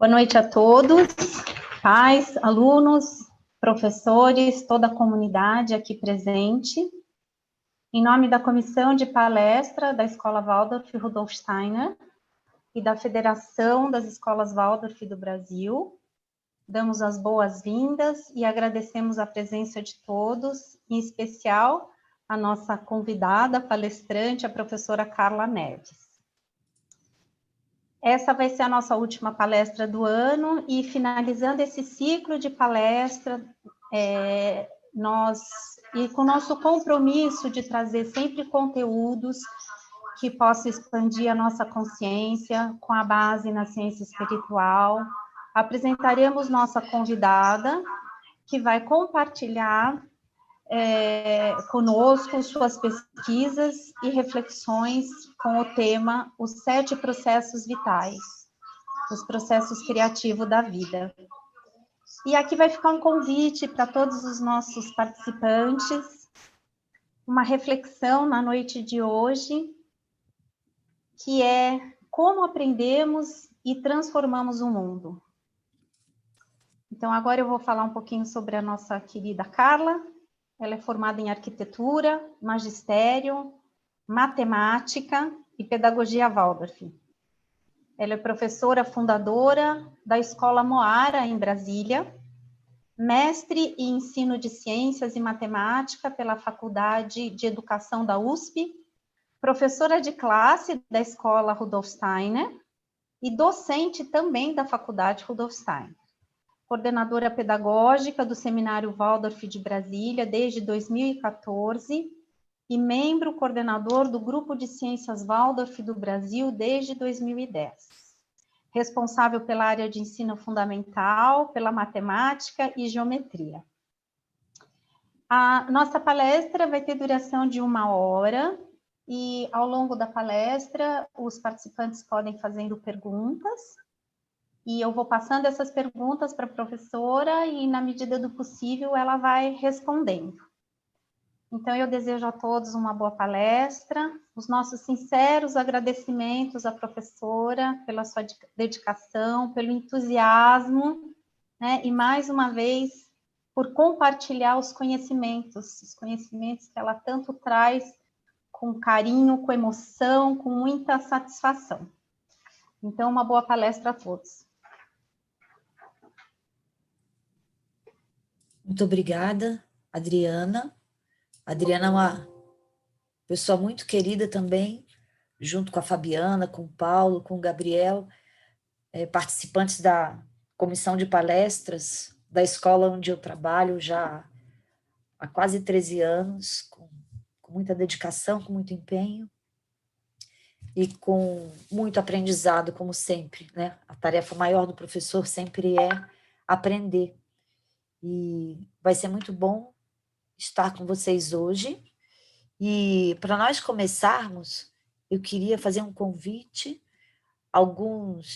Boa noite a todos, pais, alunos, professores, toda a comunidade aqui presente. Em nome da Comissão de Palestra da Escola Waldorf Rudolf Steiner e da Federação das Escolas Waldorf do Brasil, damos as boas-vindas e agradecemos a presença de todos, em especial a nossa convidada palestrante, a professora Carla Neves. Essa vai ser a nossa última palestra do ano e, finalizando esse ciclo de palestra, com o nosso compromisso de trazer sempre conteúdos que possam expandir a nossa consciência com a base na ciência espiritual, apresentaremos nossa convidada, que vai compartilhar conosco suas pesquisas e reflexões com o tema Os 7 processos vitais, os processos criativos da vida. E aqui vai ficar um convite para todos os nossos participantes, uma reflexão na noite de hoje, que é como aprendemos e transformamos o mundo. Então, agora eu vou falar um pouquinho sobre a nossa querida Carla. Ela é formada em arquitetura, magistério, matemática e pedagogia Waldorf. Ela é professora fundadora da Escola Moara, em Brasília, mestre em ensino de ciências e matemática pela Faculdade de Educação da USP, professora de classe da Escola Rudolf Steiner e docente também da Faculdade Rudolf Steiner. Coordenadora pedagógica do Seminário Waldorf de Brasília desde 2014 e membro coordenador do Grupo de Ciências Waldorf do Brasil desde 2010. Responsável pela área de ensino fundamental, pela matemática e geometria. A nossa palestra vai ter duração de 1 hora e, ao longo da palestra, os participantes podem fazendo perguntas. E eu vou passando essas perguntas para a professora e, na medida do possível, ela vai respondendo. Então, eu desejo a todos uma boa palestra, os nossos sinceros agradecimentos à professora pela sua dedicação, pelo entusiasmo, né? E, mais uma vez, por compartilhar os conhecimentos que ela tanto traz com carinho, com emoção, com muita satisfação. Então, uma boa palestra a todos. Muito obrigada, Adriana. A Adriana é uma pessoa muito querida também, junto com a Fabiana, com o Paulo, com o Gabriel, participantes da comissão de palestras da escola onde eu trabalho já há quase 13 anos, com muita dedicação, com muito empenho e com muito aprendizado, como sempre, né? A tarefa maior do professor sempre é aprender. E vai ser muito bom estar com vocês hoje. E para nós começarmos, eu queria fazer um convite.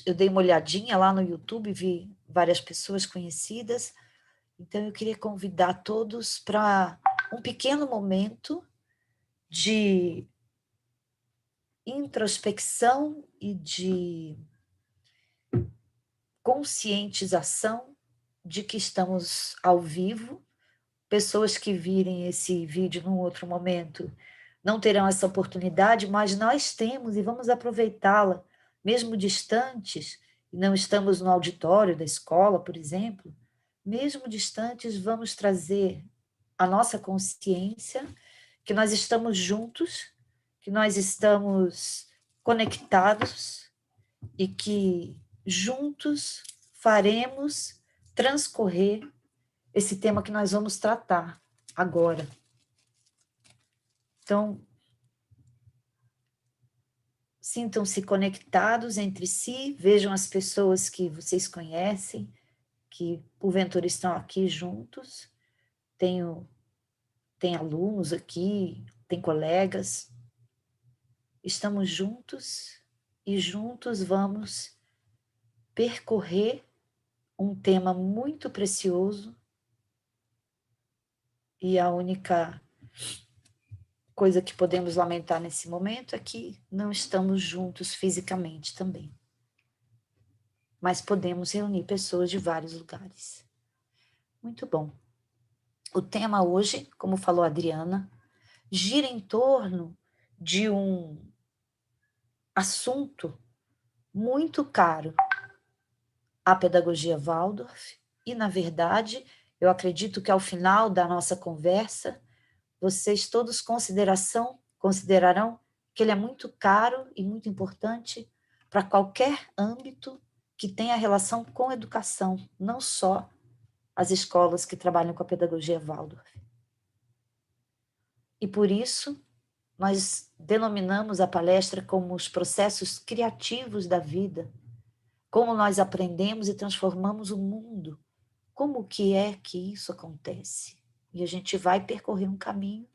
Eu dei uma olhadinha lá no YouTube, vi várias pessoas conhecidas, então eu queria convidar todos para um pequeno momento de introspecção e de conscientização de que estamos ao vivo. Pessoas que virem esse vídeo num outro momento não terão essa oportunidade, mas nós temos e vamos aproveitá-la, mesmo distantes, e não estamos no auditório da escola, por exemplo, mesmo distantes, vamos trazer a nossa consciência que nós estamos juntos, que nós estamos conectados e que juntos faremos transcorrer esse tema que nós vamos tratar agora. Então, sintam-se conectados entre si, vejam as pessoas que vocês conhecem, que porventura estão aqui juntos. Tem alunos aqui, tem colegas. Estamos juntos e juntos vamos percorrer um tema muito precioso e a única coisa que podemos lamentar nesse momento é que não estamos juntos fisicamente também. mas podemos reunir pessoas de vários lugares. Muito bom. O tema hoje, como falou a Adriana, gira em torno de um assunto muito caro à pedagogia Waldorf e, na verdade, eu acredito que ao final da nossa conversa, vocês todos considerarão que ele é muito caro e muito importante para qualquer âmbito que tenha relação com educação, não só as escolas que trabalham com a pedagogia Waldorf. E por isso, nós denominamos a palestra como os processos criativos da vida, como nós aprendemos e transformamos o mundo, como que é que isso acontece. E a gente vai percorrer um caminho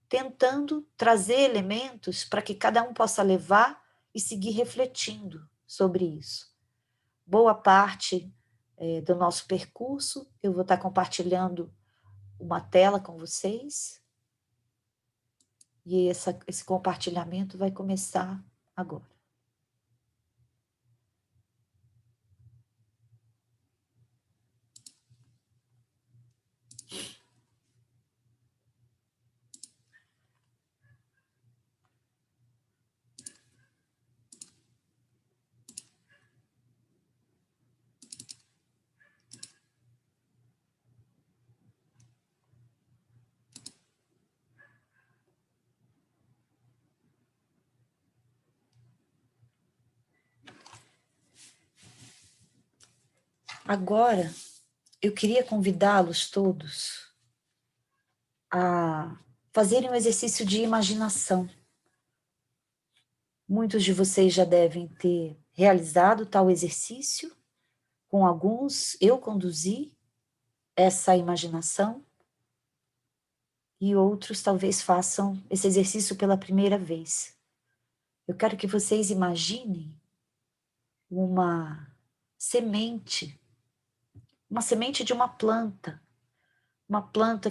tentando trazer elementos para que cada um possa levar e seguir refletindo sobre isso. Boa parte do nosso percurso, eu vou estar compartilhando uma tela com vocês, e esse compartilhamento vai começar agora. Agora, eu queria convidá-los todos a fazerem um exercício de imaginação. Muitos de vocês já devem ter realizado tal exercício, com alguns eu conduzi essa imaginação, e outros talvez façam esse exercício pela primeira vez. Eu quero que vocês imaginem uma semente de uma planta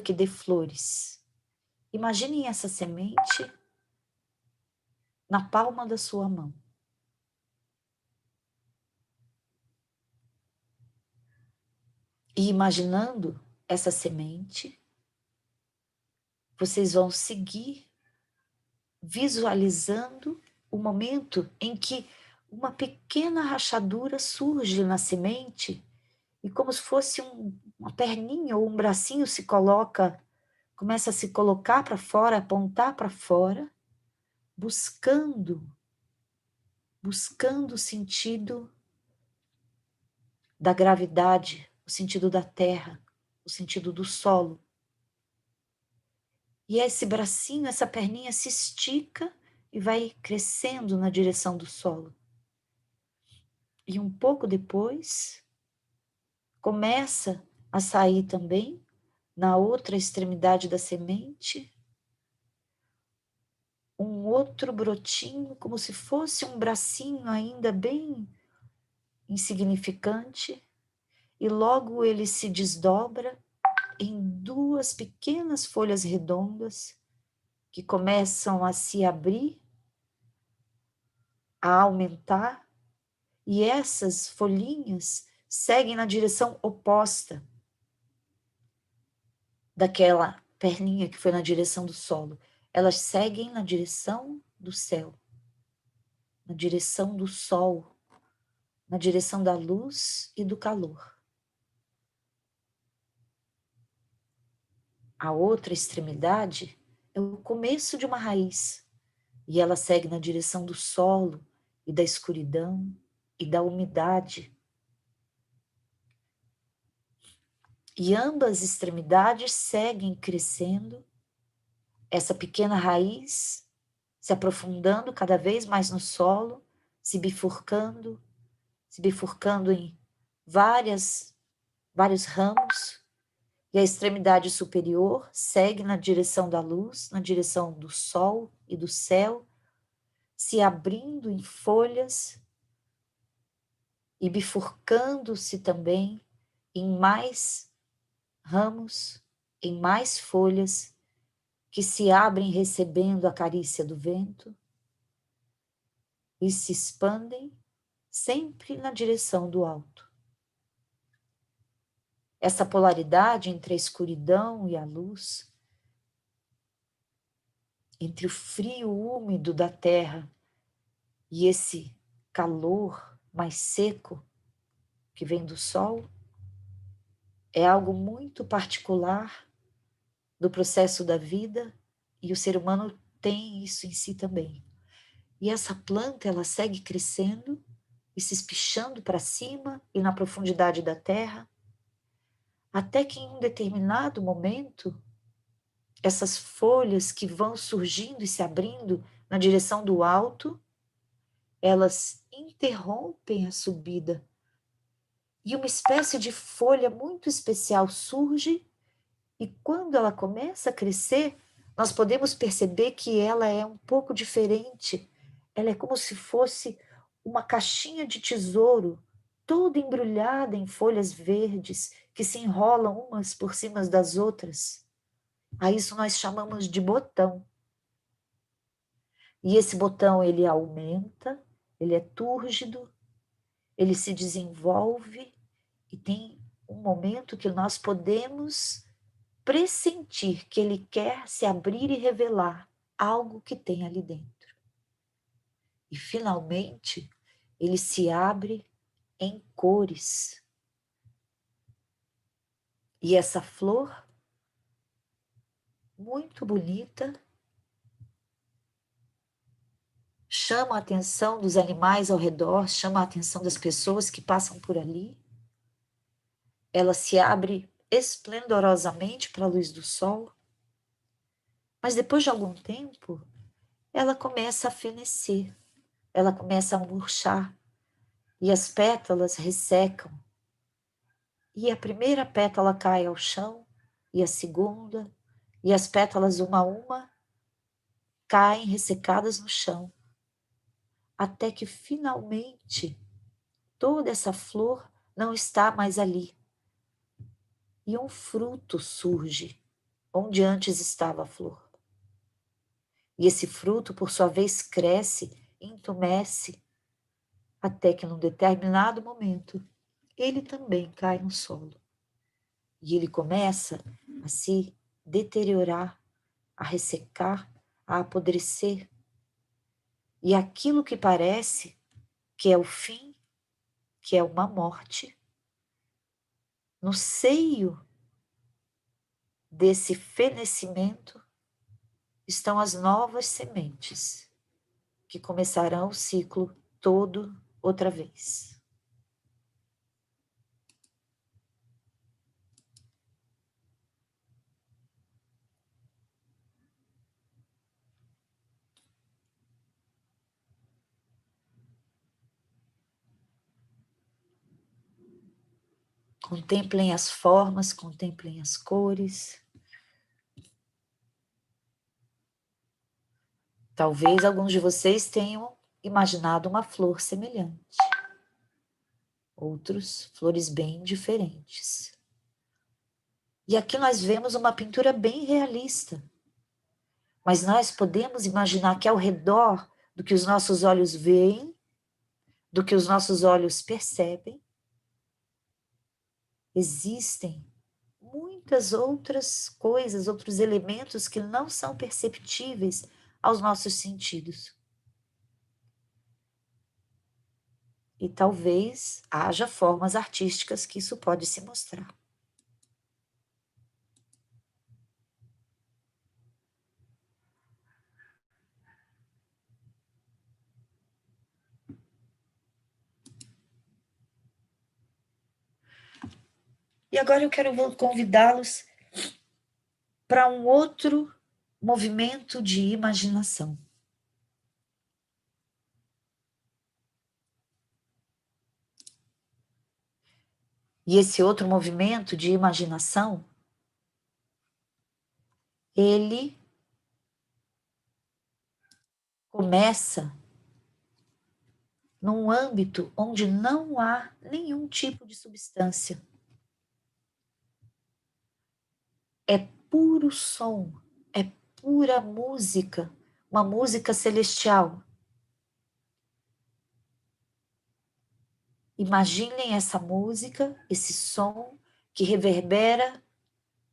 que dê flores. Imaginem essa semente na palma da sua mão. E imaginando essa semente, vocês vão seguir visualizando o momento em que uma pequena rachadura surge na semente e, como se fosse uma perninha ou um bracinho, começa a se colocar para fora, apontar para fora, buscando o sentido da gravidade, o sentido da terra, o sentido do solo. E esse bracinho, essa perninha se estica e vai crescendo na direção do solo. E um pouco depois, começa a sair também, na outra extremidade da semente, um outro brotinho, como se fosse um bracinho ainda bem insignificante, e logo ele se desdobra em duas pequenas folhas redondas que começam a se abrir, a aumentar, e essas folhinhas seguem na direção oposta daquela perninha que foi na direção do solo. Elas seguem na direção do céu, na direção do sol, na direção da luz e do calor. A outra extremidade é o começo de uma raiz, e ela segue na direção do solo e da escuridão e da umidade. E ambas extremidades seguem crescendo, essa pequena raiz se aprofundando cada vez mais no solo, se bifurcando em vários ramos, e a extremidade superior segue na direção da luz, na direção do sol e do céu, se abrindo em folhas e bifurcando-se também em mais ramos, em mais folhas que se abrem recebendo a carícia do vento e se expandem, sempre na direção do alto. Essa polaridade entre a escuridão e a luz, entre o frio úmido da terra e esse calor mais seco que vem do sol, é algo muito particular do processo da vida, e o ser humano tem isso em si também. E essa planta, ela segue crescendo e se espichando para cima e na profundidade da terra, até que em um determinado momento, essas folhas que vão surgindo e se abrindo na direção do alto, elas interrompem a subida. E uma espécie de folha muito especial surge, e quando ela começa a crescer, nós podemos perceber que ela é um pouco diferente. Ela é como se fosse uma caixinha de tesouro, toda embrulhada em folhas verdes, que se enrolam umas por cima das outras. A isso nós chamamos de botão. E esse botão, ele aumenta, ele é túrgido, ele se desenvolve, e tem um momento que nós podemos pressentir que ele quer se abrir e revelar algo que tem ali dentro. E finalmente, ele se abre em cores. E essa flor, muito bonita, chama a atenção dos animais ao redor, chama a atenção das pessoas que passam por ali. Ela se abre esplendorosamente para a luz do sol, mas depois de algum tempo, ela começa a fenecer, ela começa a murchar, e as pétalas ressecam. E a primeira pétala cai ao chão, e a segunda, e as pétalas uma a uma caem ressecadas no chão, até que finalmente toda essa flor não está mais ali. E um fruto surge onde antes estava a flor. E esse fruto, por sua vez, cresce, entumece, até que num determinado momento ele também cai no solo. E ele começa a se deteriorar, a ressecar, a apodrecer. E aquilo que parece que é o fim, que é uma morte, no seio desse fenecimento estão as novas sementes, que começarão o ciclo todo outra vez. Contemplem as formas, contemplem as cores. Talvez alguns de vocês tenham imaginado uma flor semelhante. Outros, flores bem diferentes. E aqui nós vemos uma pintura bem realista. Mas nós podemos imaginar que ao redor do que os nossos olhos veem, do que os nossos olhos percebem, existem muitas outras coisas, outros elementos que não são perceptíveis aos nossos sentidos. E talvez haja formas artísticas que isso pode se mostrar. E agora eu quero convidá-los para um outro movimento de imaginação. E esse outro movimento de imaginação, ele começa num âmbito onde não há nenhum tipo de substância. É puro som, é pura música, uma música celestial. Imaginem essa música, esse som que reverbera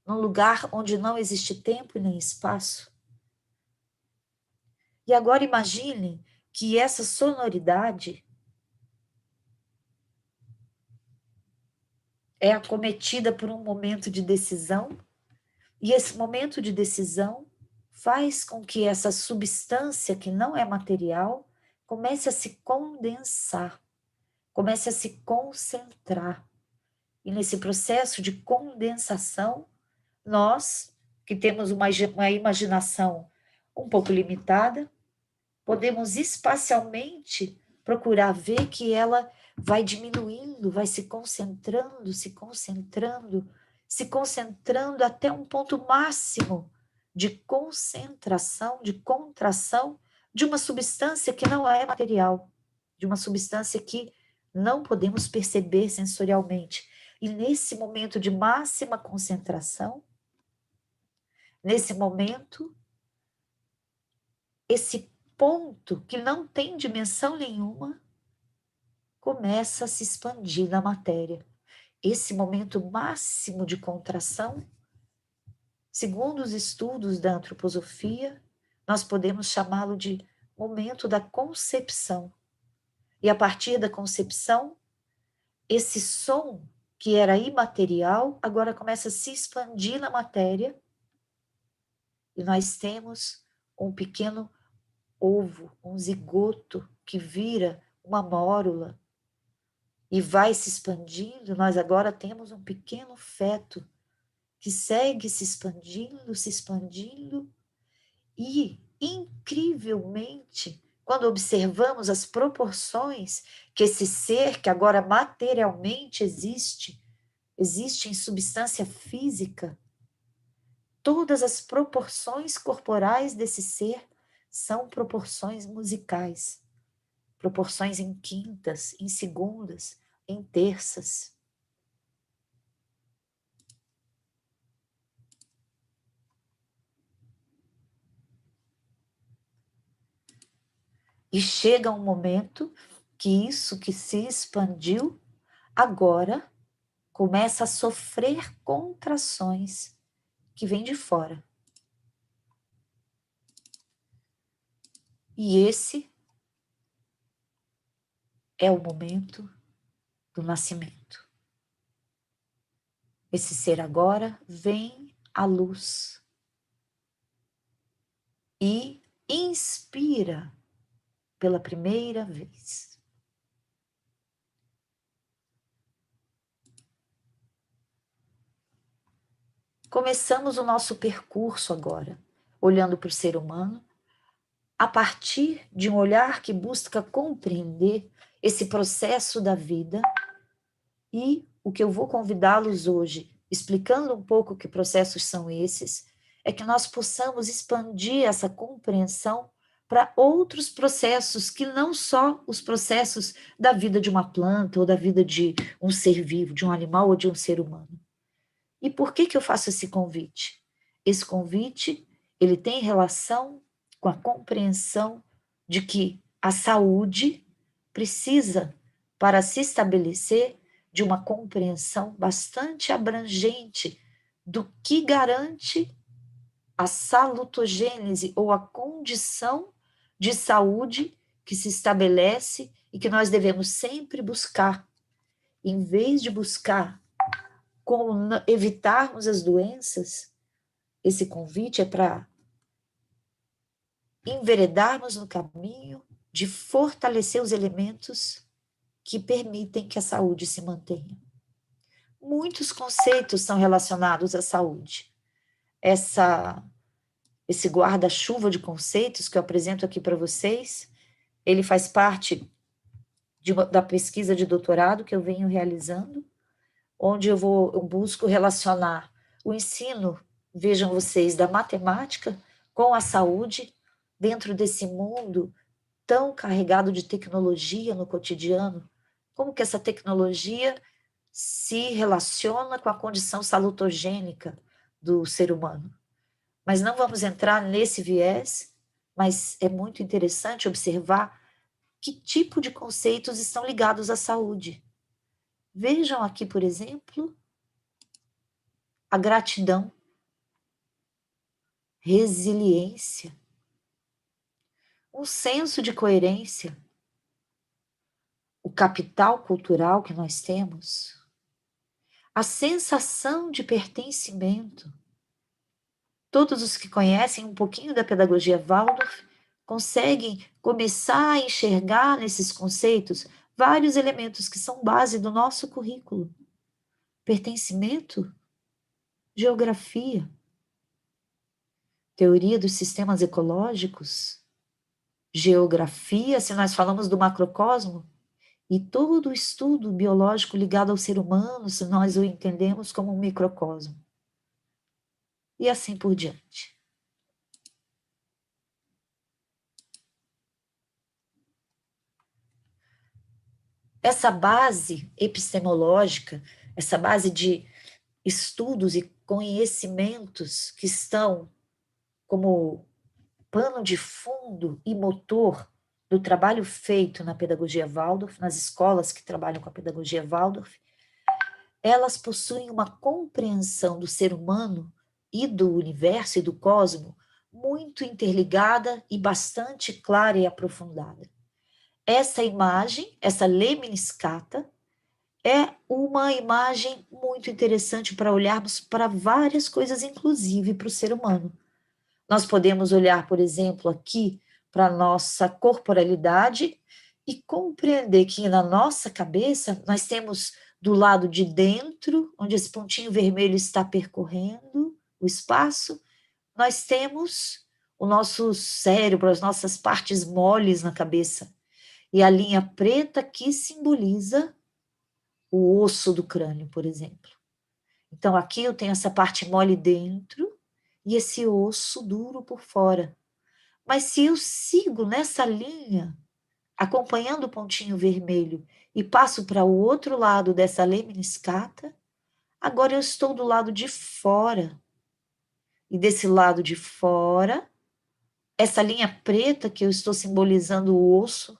num lugar onde não existe tempo e nem espaço. E agora imaginem que essa sonoridade é acometida por um momento de decisão, e esse momento de decisão faz com que essa substância que não é material comece a se condensar, comece a se concentrar. E nesse processo de condensação, nós, que temos uma imaginação um pouco limitada, podemos espacialmente procurar ver que ela vai diminuindo, vai se concentrando, se concentrando, se concentrando até um ponto máximo de concentração, de contração de uma substância que não é material, de uma substância que não podemos perceber sensorialmente. E nesse momento de máxima concentração, nesse momento, esse ponto que não tem dimensão nenhuma começa a se expandir na matéria. Esse momento máximo de contração, segundo os estudos da antroposofia, nós podemos chamá-lo de momento da concepção. E a partir da concepção, esse som que era imaterial agora começa a se expandir na matéria e nós temos um pequeno ovo, um zigoto que vira uma mórula e vai se expandindo. Nós agora temos um pequeno feto que segue se expandindo e, incrivelmente, quando observamos as proporções que esse ser, que agora materialmente existe em substância física, todas as proporções corporais desse ser são proporções musicais, proporções em quintas, em segundas, em terças. E chega um momento que isso que se expandiu agora começa a sofrer contrações que vêm de fora. E esse é o momento do nascimento. Esse ser agora vem à luz e inspira pela primeira vez. Começamos o nosso percurso agora, olhando para o ser humano, a partir de um olhar que busca compreender esse processo da vida. E o que eu vou convidá-los hoje, explicando um pouco que processos são esses, é que nós possamos expandir essa compreensão para outros processos, que não só os processos da vida de uma planta ou da vida de um ser vivo, de um animal ou de um ser humano. E por que eu faço esse convite? Esse convite, ele tem relação com a compreensão de que a saúde precisa, para se estabelecer, de uma compreensão bastante abrangente do que garante a salutogênese ou a condição de saúde que se estabelece e que nós devemos sempre buscar. Em vez de buscar como evitarmos as doenças, esse convite é para enveredarmos no caminho de fortalecer os elementos que permitem que a saúde se mantenha. Muitos conceitos são relacionados à saúde. Esse guarda-chuva de conceitos que eu apresento aqui para vocês, ele faz parte da pesquisa de doutorado que eu venho realizando, onde eu busco relacionar o ensino, vejam vocês, da matemática com a saúde, dentro desse mundo tão carregado de tecnologia no cotidiano. Como que essa tecnologia se relaciona com a condição salutogênica do ser humano. Mas não vamos entrar nesse viés, mas é muito interessante observar que tipo de conceitos estão ligados à saúde. Vejam aqui, por exemplo, a gratidão, resiliência, um senso de coerência, o capital cultural que nós temos, a sensação de pertencimento. Todos os que conhecem um pouquinho da pedagogia Waldorf conseguem começar a enxergar nesses conceitos vários elementos que são base do nosso currículo. Pertencimento, geografia, teoria dos sistemas ecológicos, geografia, se nós falamos do macrocosmo, e todo o estudo biológico ligado ao ser humano, se nós o entendemos como um microcosmo. E assim por diante. Essa base epistemológica, essa base de estudos e conhecimentos que estão como pano de fundo e motor do trabalho feito na pedagogia Waldorf, nas escolas que trabalham com a pedagogia Waldorf, elas possuem uma compreensão do ser humano e do universo e do cosmo muito interligada e bastante clara e aprofundada. Essa imagem, essa lemniscata, é uma imagem muito interessante para olharmos para várias coisas, inclusive para o ser humano. Nós podemos olhar, por exemplo, aqui para a nossa corporalidade e compreender que na nossa cabeça nós temos do lado de dentro, onde esse pontinho vermelho está percorrendo o espaço, nós temos o nosso cérebro, as nossas partes moles na cabeça. E a linha preta que simboliza o osso do crânio, por exemplo. Então, aqui eu tenho essa parte mole dentro e esse osso duro por fora. Mas se eu sigo nessa linha, acompanhando o pontinho vermelho, e passo para o outro lado dessa lemniscata, agora eu estou do lado de fora. E desse lado de fora, essa linha preta que eu estou simbolizando o osso,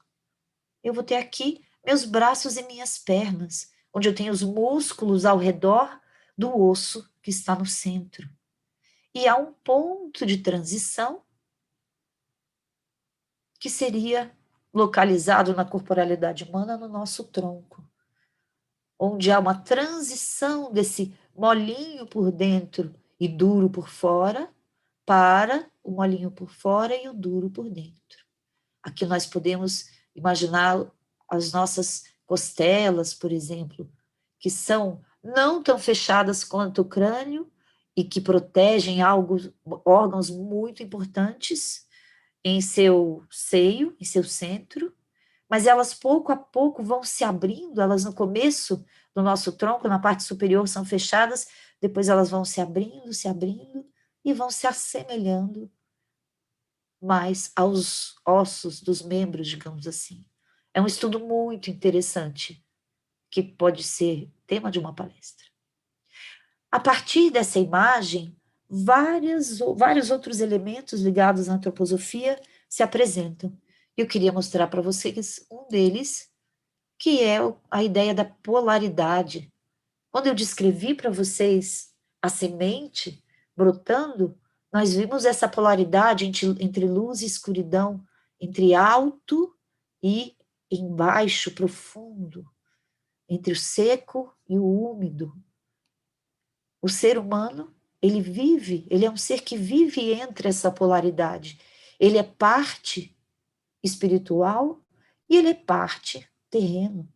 eu vou ter aqui meus braços e minhas pernas, onde eu tenho os músculos ao redor do osso que está no centro. E há um ponto de transição que seria localizado na corporalidade humana no nosso tronco, onde há uma transição desse molinho por dentro e duro por fora para o molinho por fora e o duro por dentro. Aqui nós podemos imaginar as nossas costelas, por exemplo, que são não tão fechadas quanto o crânio e que protegem órgãos muito importantes em seu seio, em seu centro, mas elas pouco a pouco vão se abrindo, elas no começo do nosso tronco, na parte superior, são fechadas, depois elas vão se abrindo e vão se assemelhando mais aos ossos dos membros, digamos assim. É um estudo muito interessante, que pode ser tema de uma palestra. A partir dessa imagem, vários outros elementos ligados à antroposofia se apresentam. Eu queria mostrar para vocês um deles, que é a ideia da polaridade. Quando eu descrevi para vocês a semente brotando, nós vimos essa polaridade entre luz e escuridão, entre alto e embaixo, profundo, entre o seco e o úmido. O ser humano, ele é um ser que vive entre essa polaridade. Ele é parte espiritual e ele é parte terreno.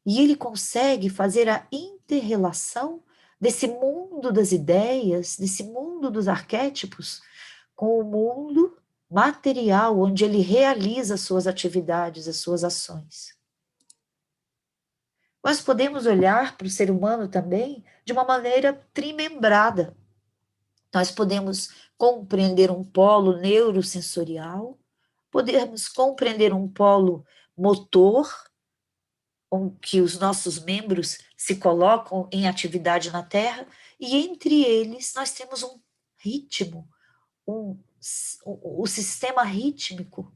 E ele consegue fazer a interrelação desse mundo das ideias, desse mundo dos arquétipos, com o mundo material, onde ele realiza as suas atividades, as suas ações. Nós podemos olhar para o ser humano também de uma maneira trimembrada. Nós podemos compreender um polo neurosensorial, podemos compreender um polo motor, que os nossos membros se colocam em atividade na Terra, e entre eles nós temos um ritmo, o sistema rítmico,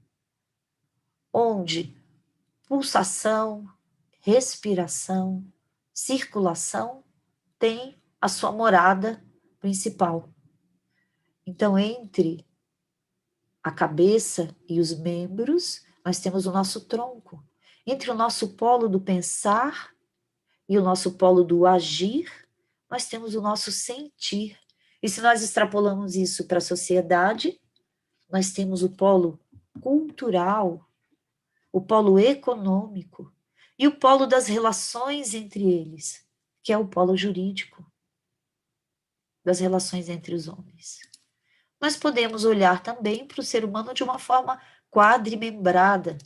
onde pulsação, respiração, circulação tem a sua morada principal. Então, entre a cabeça e os membros, nós temos o nosso tronco. Entre o nosso polo do pensar e o nosso polo do agir, nós temos o nosso sentir. E se nós extrapolamos isso para a sociedade, nós temos o polo cultural, o polo econômico e o polo das relações entre eles, que é o polo jurídico, das relações entre os homens. Nós podemos olhar também para o ser humano de uma forma quadrimembrada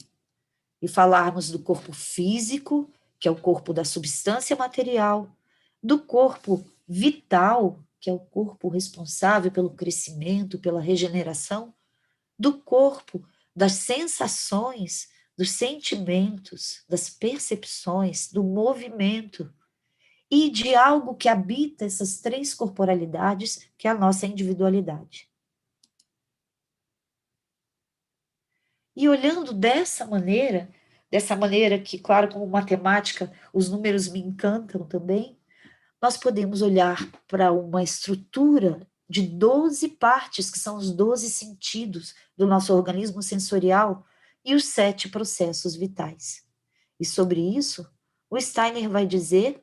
e falarmos do corpo físico, que é o corpo da substância material, do corpo vital, que é o corpo responsável pelo crescimento, pela regeneração, do corpo das sensações, dos sentimentos, das percepções, do movimento e de algo que habita essas três corporalidades, que é a nossa individualidade. E olhando dessa maneira que, claro, como matemática, os números me encantam também, nós podemos olhar para uma estrutura de 12 partes, que são os 12 sentidos do nosso organismo sensorial e os 7 processos vitais. E sobre isso, o Steiner vai dizer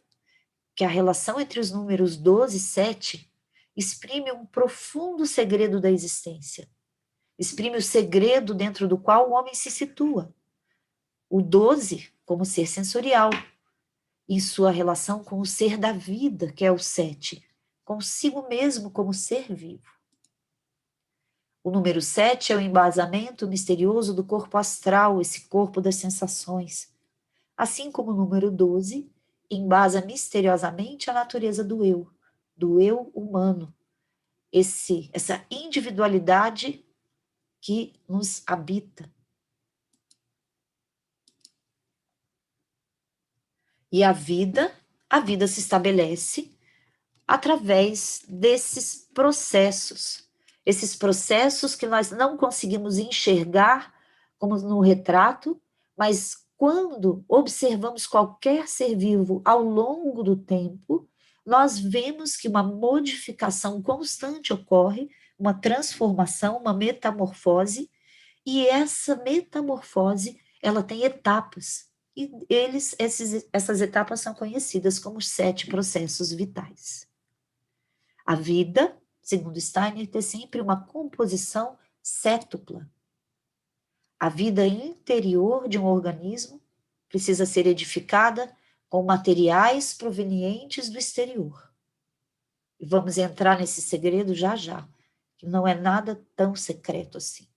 que a relação entre os números 12 e 7 exprime um profundo segredo da existência. Exprime o segredo dentro do qual o homem se situa. O 12 como ser sensorial, em sua relação com o ser da vida, que é o 7, consigo mesmo como ser vivo. O número 7 é o embasamento misterioso do corpo astral, esse corpo das sensações. Assim como o número 12 embasa misteriosamente a natureza do eu humano, essa individualidade que nos habita. E a vida se estabelece através desses processos. Esses processos que nós não conseguimos enxergar como no retrato, mas quando observamos qualquer ser vivo ao longo do tempo, nós vemos que uma modificação constante ocorre, uma transformação, uma metamorfose, e essa metamorfose, ela tem etapas, e essas etapas são conhecidas como os 7 processos vitais. A vida, segundo Steiner, tem sempre uma composição sétupla. A vida interior de um organismo precisa ser edificada com materiais provenientes do exterior. E vamos entrar nesse segredo já já, que não é nada tão secreto assim.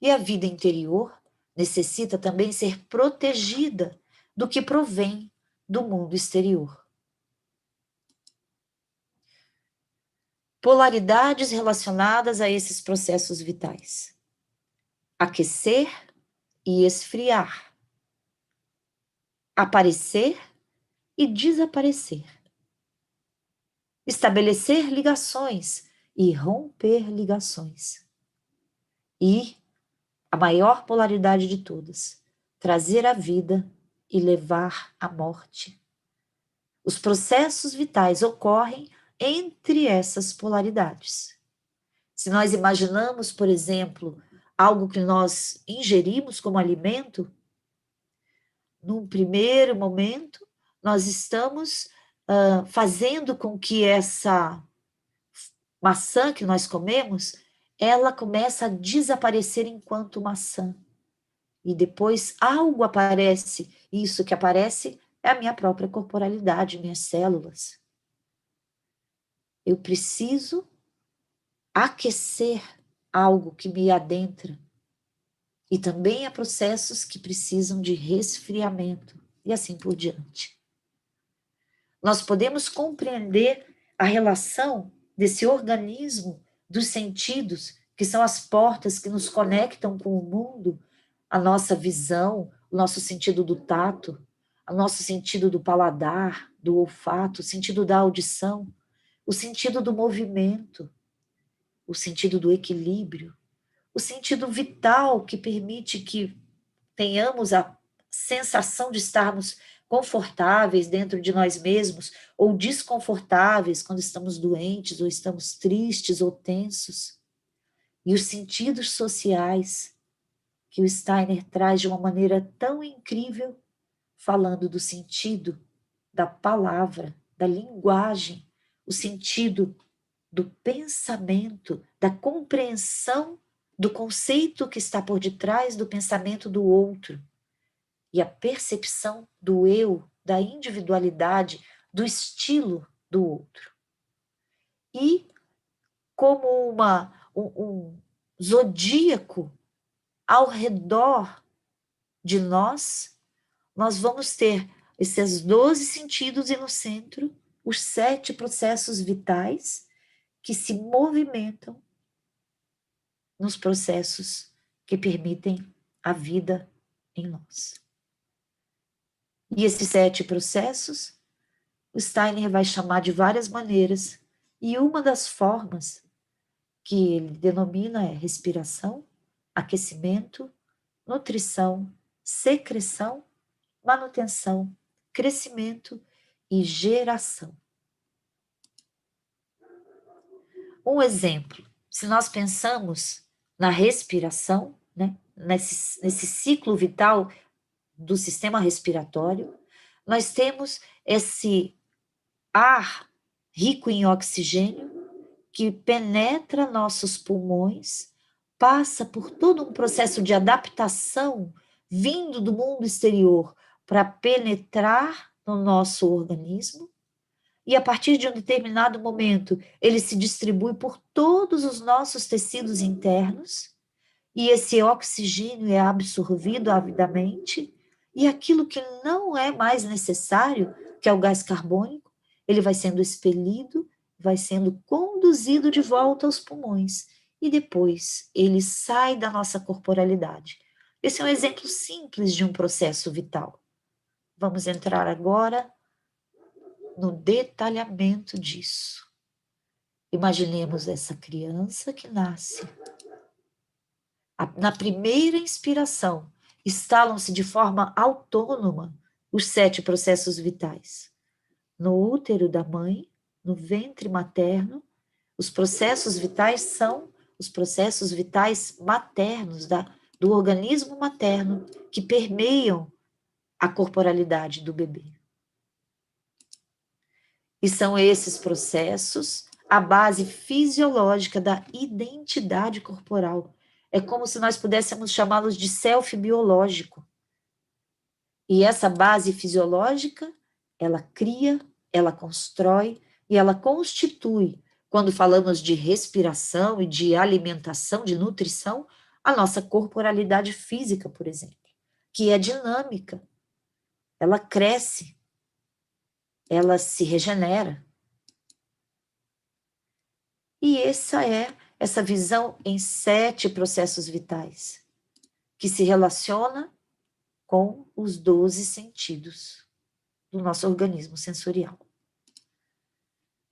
E a vida interior necessita também ser protegida do que provém do mundo exterior. Polaridades relacionadas a esses processos vitais. Aquecer e esfriar. Aparecer e desaparecer. Estabelecer ligações e romper ligações. E a maior polaridade de todas, trazer a vida e levar a morte. Os processos vitais ocorrem entre essas polaridades. Se nós imaginamos, por exemplo, algo que nós ingerimos como alimento, num primeiro momento, nós estamos fazendo com que essa maçã que nós comemos, ela começa a desaparecer enquanto maçã. E depois algo aparece, e isso que aparece é a minha própria corporalidade, minhas células. Eu preciso aquecer algo que me adentra. E também há processos que precisam de resfriamento, e assim por diante. Nós podemos compreender a relação desse organismo dos sentidos, que são as portas que nos conectam com o mundo, a nossa visão, o nosso sentido do tato, o nosso sentido do paladar, do olfato, o sentido da audição, o sentido do movimento, o sentido do equilíbrio, o sentido vital que permite que tenhamos a sensação de estarmos confortáveis dentro de nós mesmos ou desconfortáveis quando estamos doentes ou estamos tristes ou tensos. E os sentidos sociais que o Steiner traz de uma maneira tão incrível, falando do sentido da palavra, da linguagem, o sentido do pensamento, da compreensão do conceito que está por detrás do pensamento do outro e a percepção do eu, da individualidade, do estilo do outro. E como um zodíaco ao redor de nós vamos ter esses 12 sentidos e no centro os 7 processos vitais que se movimentam nos processos que permitem a vida em nós. E esses 7 processos, o Steiner vai chamar de várias maneiras, e uma das formas que ele denomina é respiração, aquecimento, nutrição, secreção, manutenção, crescimento e geração. Um exemplo, se nós pensamos na respiração, né, nesse ciclo vital do sistema respiratório, nós temos esse ar rico em oxigênio que penetra nossos pulmões, passa por todo um processo de adaptação vindo do mundo exterior para penetrar no nosso organismo, e a partir de um determinado momento ele se distribui por todos os nossos tecidos internos, e esse oxigênio é absorvido avidamente, e aquilo que não é mais necessário, que é o gás carbônico, ele vai sendo expelido, vai sendo conduzido de volta aos pulmões, e depois ele sai da nossa corporalidade. Esse é um exemplo simples de um processo vital. Vamos entrar agora no detalhamento disso. Imaginemos essa criança que nasce. Na primeira inspiração, instalam-se de forma autônoma os 7 processos vitais. No útero da mãe, no ventre materno, os processos vitais são os processos vitais maternos do organismo materno que permeiam a corporalidade do bebê. E são esses processos a base fisiológica da identidade corporal. É como se nós pudéssemos chamá-los de self biológico. E essa base fisiológica, ela cria, ela constrói e ela constitui, quando falamos de respiração e de alimentação, de nutrição, a nossa corporalidade física, por exemplo, que é dinâmica. Ela cresce, ela se regenera. E essa visão em 7 processos vitais, que se relaciona com os 12 sentidos do nosso organismo sensorial.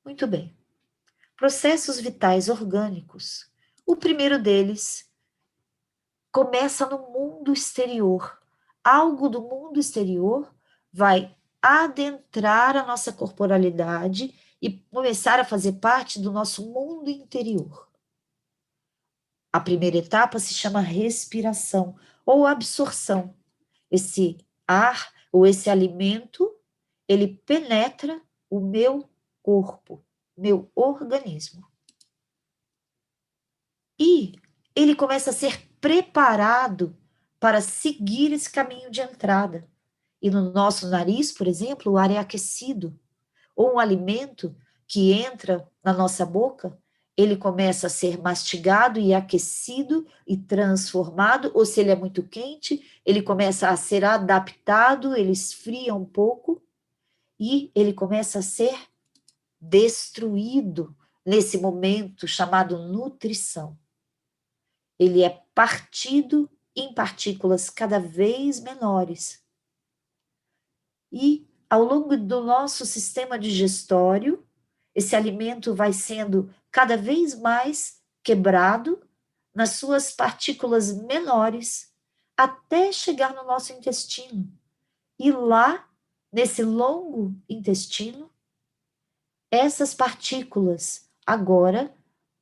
Muito bem. Processos vitais orgânicos. O primeiro deles começa no mundo exterior. Algo do mundo exterior vai adentrar a nossa corporalidade e começar a fazer parte do nosso mundo interior. A primeira etapa se chama respiração ou absorção. Esse ar ou esse alimento, ele penetra o meu corpo, meu organismo. E ele começa a ser preparado para seguir esse caminho de entrada. E no nosso nariz, por exemplo, o ar é aquecido. Ou um alimento que entra na nossa boca, ele começa a ser mastigado e aquecido e transformado, ou se ele é muito quente, ele começa a ser adaptado, ele esfria um pouco e ele começa a ser destruído nesse momento chamado nutrição. Ele é partido em partículas cada vez menores. E ao longo do nosso sistema digestório, esse alimento vai sendo cada vez mais quebrado nas suas partículas menores, até chegar no nosso intestino. E lá, nesse longo intestino, essas partículas, agora,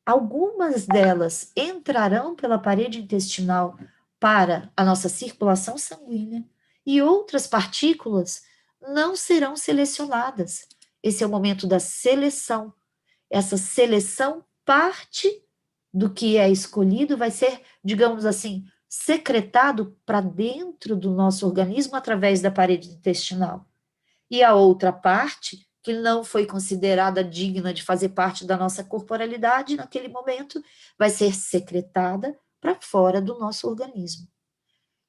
algumas delas entrarão pela parede intestinal para a nossa circulação sanguínea e outras partículas não serão selecionadas. Esse é o momento da seleção. Essa seleção, parte do que é escolhido vai ser, digamos assim, secretado para dentro do nosso organismo através da parede intestinal. E a outra parte, que não foi considerada digna de fazer parte da nossa corporalidade naquele momento, vai ser secretada para fora do nosso organismo.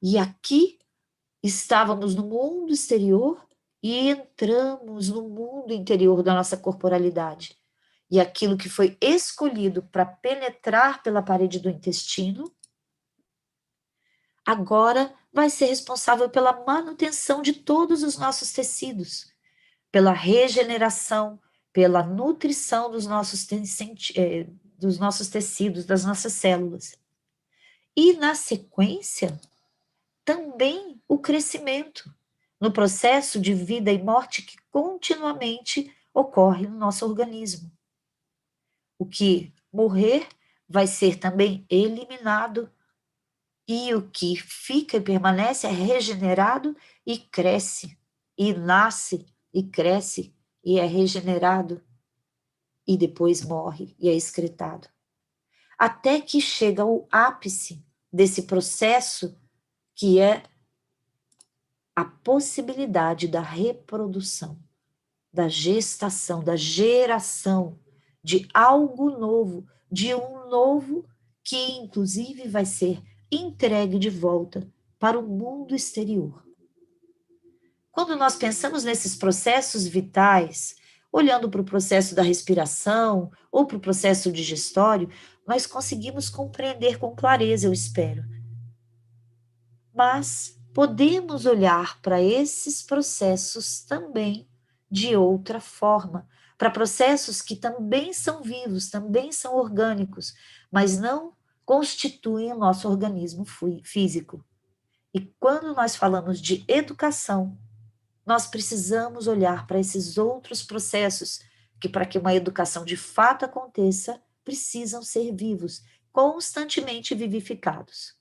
E aqui estávamos no mundo exterior e entramos no mundo interior da nossa corporalidade. E aquilo que foi escolhido para penetrar pela parede do intestino, agora vai ser responsável pela manutenção de todos os nossos tecidos, pela regeneração, pela nutrição dos nossos tecidos, das nossas células. E, na sequência, também o crescimento, no processo de vida e morte que continuamente ocorre no nosso organismo. O que morrer vai ser também eliminado, e o que fica e permanece é regenerado e cresce, e nasce e cresce e é regenerado, e depois morre e é excretado. Até que chega ao ápice desse processo, que é a possibilidade da reprodução, da gestação, da geração de algo novo, de um novo que inclusive vai ser entregue de volta para o mundo exterior. Quando nós pensamos nesses processos vitais, olhando para o processo da respiração ou para o processo digestório, nós conseguimos compreender com clareza, eu espero. Mas podemos olhar para esses processos também de outra forma, para processos que também são vivos, também são orgânicos, mas não constituem o nosso organismo físico. E quando nós falamos de educação, nós precisamos olhar para esses outros processos que, para que uma educação de fato aconteça, precisam ser vivos, constantemente vivificados.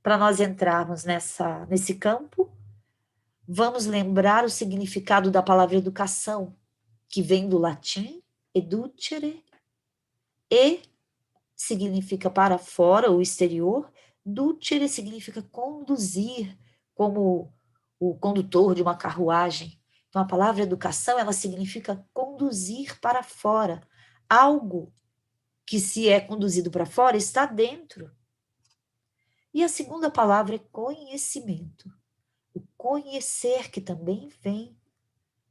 Para nós entrarmos nesse campo, vamos lembrar o significado da palavra educação, que vem do latim educere, e significa para fora, ou exterior, ducere significa conduzir, como o condutor de uma carruagem. Então, a palavra educação, ela significa conduzir para fora. Algo que, se é conduzido para fora, está dentro. E a segunda palavra é conhecimento. O conhecer, que também vem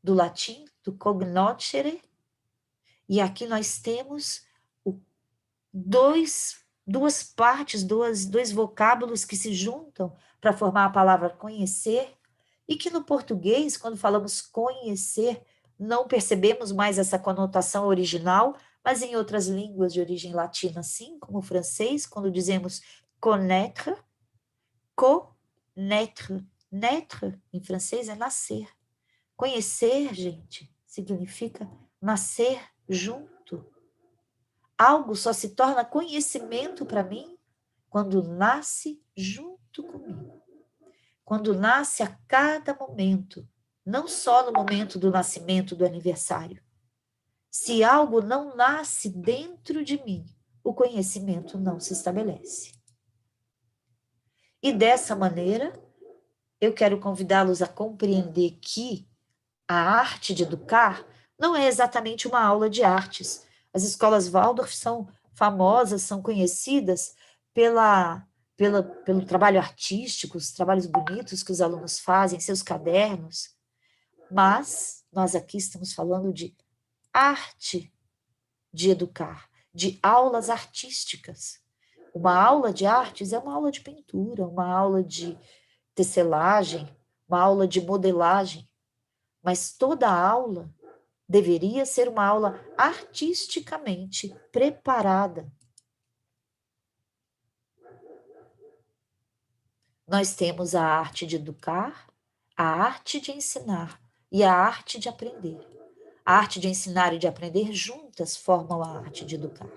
do latim, do cognoscere. E aqui nós temos duas partes, dois vocábulos que se juntam para formar a palavra conhecer, e que no português, quando falamos conhecer, não percebemos mais essa conotação original, mas em outras línguas de origem latina, sim, como o francês, quando dizemos connaître, connaître, naître, em francês é nascer. Conhecer, gente, significa nascer junto. Algo só se torna conhecimento para mim quando nasce junto comigo. Quando nasce a cada momento, não só no momento do nascimento, do aniversário. Se algo não nasce dentro de mim, o conhecimento não se estabelece. E dessa maneira, eu quero convidá-los a compreender que a arte de educar não é exatamente uma aula de artes. As escolas Waldorf são famosas, são conhecidas pelo trabalho artístico, os trabalhos bonitos que os alunos fazem, seus cadernos. Mas nós aqui estamos falando de arte de educar, de aulas artísticas. Uma aula de artes é uma aula de pintura, uma aula de tecelagem, uma aula de modelagem. Mas toda aula deveria ser uma aula artisticamente preparada. Nós temos a arte de educar, a arte de ensinar, e a arte de aprender. A arte de ensinar e de aprender juntas formam a arte de educar.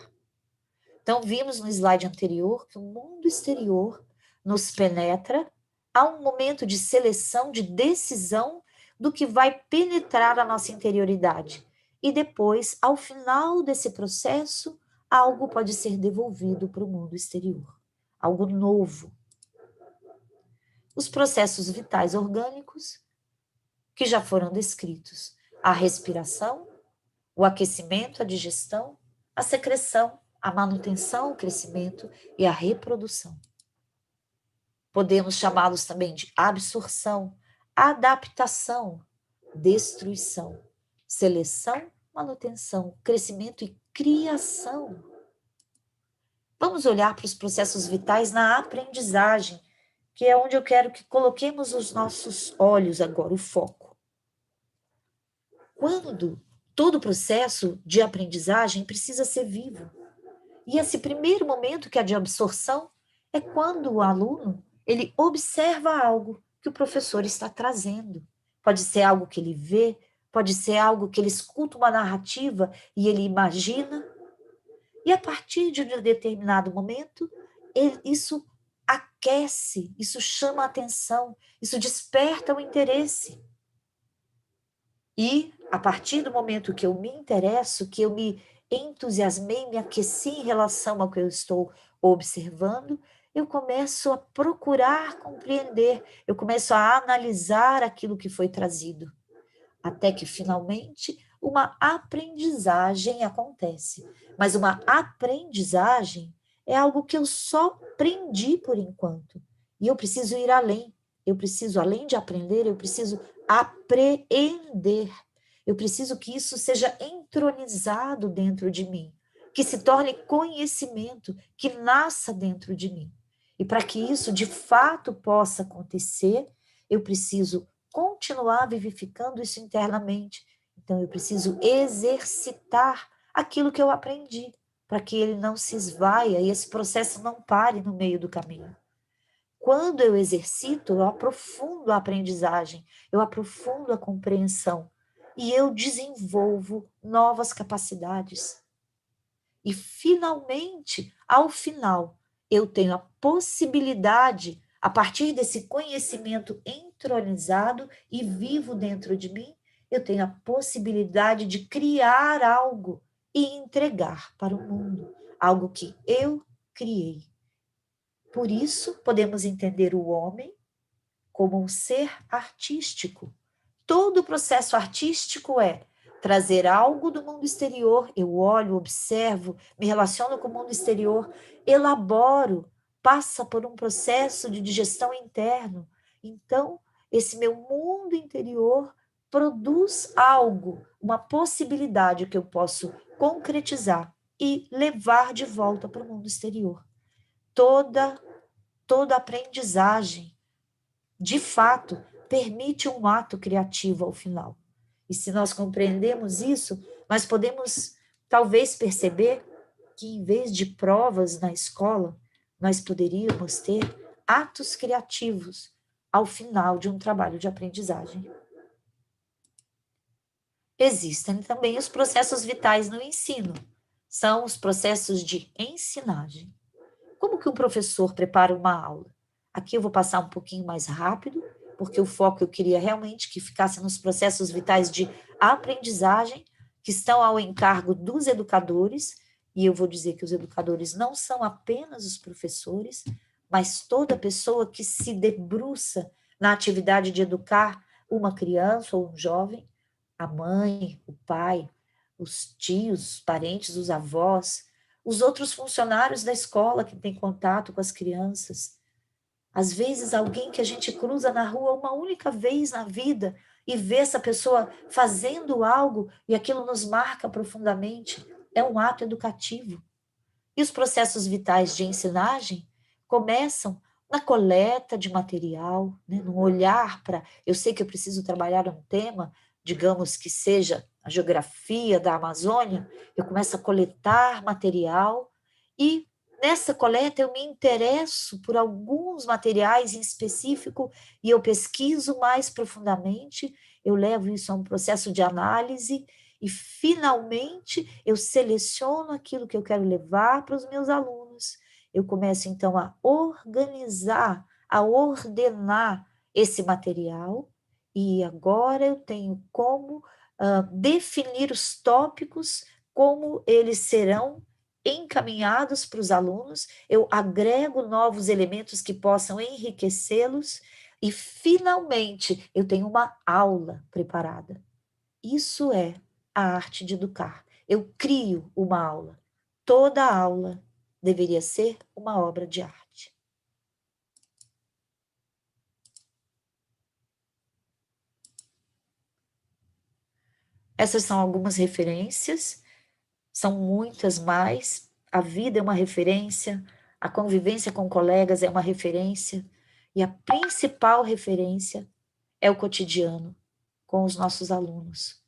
Então, vimos no slide anterior que o mundo exterior nos penetra, há um momento de seleção, de decisão do que vai penetrar a nossa interioridade. E depois, ao final desse processo, algo pode ser devolvido para o mundo exterior, algo novo. Os processos vitais orgânicos que já foram descritos: a respiração, o aquecimento, a digestão, a secreção, a manutenção, o crescimento e a reprodução. Podemos chamá-los também de absorção, adaptação, destruição, seleção, manutenção, crescimento e criação. Vamos olhar para os processos vitais na aprendizagem, que é onde eu quero que coloquemos os nossos olhos agora, o foco. Quando todo o processo de aprendizagem precisa ser vivo. E esse primeiro momento, que é de absorção, é quando o aluno ele observa algo que o professor está trazendo. Pode ser algo que ele vê, pode ser algo que ele escuta uma narrativa e ele imagina. E a partir de um determinado momento, isso aquece, isso chama a atenção, isso desperta o interesse. E a partir do momento que eu me interesso, que eu me entusiasmei, me aqueci em relação ao que eu estou observando, eu começo a procurar compreender, eu começo a analisar aquilo que foi trazido, até que finalmente uma aprendizagem acontece. Mas uma aprendizagem é algo que eu só aprendi por enquanto, e eu preciso ir além. Eu preciso, além de aprender, eu preciso apreender. Eu preciso que isso seja entronizado dentro de mim, que se torne conhecimento, que nasça dentro de mim. E para que isso de fato possa acontecer, eu preciso continuar vivificando isso internamente. Então, eu preciso exercitar aquilo que eu aprendi, para que ele não se esvaia e esse processo não pare no meio do caminho. Quando eu exercito, eu aprofundo a aprendizagem, eu aprofundo a compreensão e eu desenvolvo novas capacidades. E, finalmente, ao final, eu tenho a possibilidade, a partir desse conhecimento entronizado e vivo dentro de mim, eu tenho a possibilidade de criar algo e entregar para o mundo, algo que eu criei. Por isso, podemos entender o homem como um ser artístico. Todo o processo artístico é trazer algo do mundo exterior, eu olho, observo, me relaciono com o mundo exterior, elaboro, passa por um processo de digestão interno. Então, esse meu mundo interior produz algo, uma possibilidade que eu posso concretizar e levar de volta para o mundo exterior. Toda aprendizagem, de fato, permite um ato criativo ao final. E se nós compreendemos isso, nós podemos talvez perceber que em vez de provas na escola, nós poderíamos ter atos criativos ao final de um trabalho de aprendizagem. Existem também os processos vitais no ensino. São os processos de ensinagem. Como que um professor prepara uma aula? Aqui eu vou passar um pouquinho mais rápido, porque o foco eu queria realmente que ficasse nos processos vitais de aprendizagem, que estão ao encargo dos educadores, e eu vou dizer que os educadores não são apenas os professores, mas toda pessoa que se debruça na atividade de educar uma criança ou um jovem, a mãe, o pai, os tios, os parentes, os avós, os outros funcionários da escola que têm contato com as crianças. Às vezes, alguém que a gente cruza na rua uma única vez na vida e vê essa pessoa fazendo algo e aquilo nos marca profundamente. É um ato educativo. E os processos vitais de ensinagem começam na coleta de material, né? No olhar para... Eu sei que eu preciso trabalhar um tema, digamos que seja a geografia da Amazônia, eu começo a coletar material e nessa coleta eu me interesso por alguns materiais em específico e eu pesquiso mais profundamente, eu levo isso a um processo de análise e finalmente eu seleciono aquilo que eu quero levar para os meus alunos. Eu começo então a organizar, a ordenar esse material e agora eu tenho como definir os tópicos, como eles serão encaminhados para os alunos, eu agrego novos elementos que possam enriquecê-los e, finalmente, eu tenho uma aula preparada. Isso é a arte de educar. Eu crio uma aula. Toda aula deveria ser uma obra de arte. Essas são algumas referências, são muitas mais. A vida é uma referência, a convivência com colegas é uma referência, e a principal referência é o cotidiano com os nossos alunos.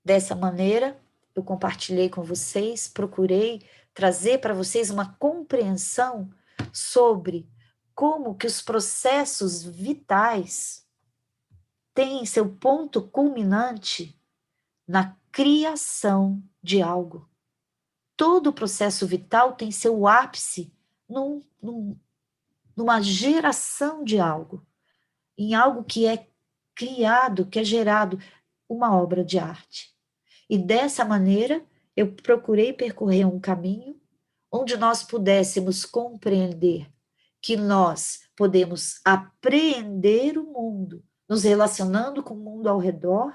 Dessa maneira, eu compartilhei com vocês, procurei trazer para vocês uma compreensão sobre como que os processos vitais têm seu ponto culminante na criação de algo. Todo o processo vital tem seu ápice numa geração de algo, em algo que é criado, que é gerado, uma obra de arte. E dessa maneira, eu procurei percorrer um caminho onde nós pudéssemos compreender que nós podemos apreender o mundo, nos relacionando com o mundo ao redor,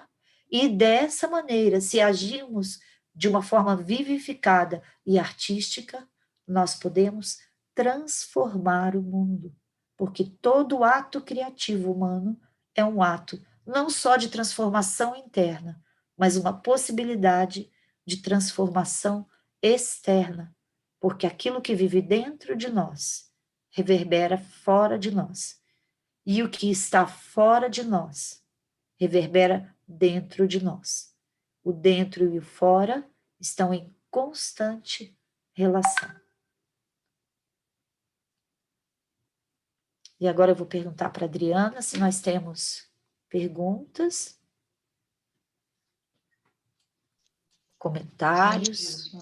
e dessa maneira, se agirmos de uma forma vivificada e artística, nós podemos transformar o mundo, porque todo ato criativo humano é um ato não só de transformação interna, mas uma possibilidade de transformação externa, porque aquilo que vive dentro de nós reverbera fora de nós, e o que está fora de nós reverbera dentro de nós. O dentro e o fora estão em constante relação. E agora eu vou perguntar para a Adriana se nós temos perguntas, comentários.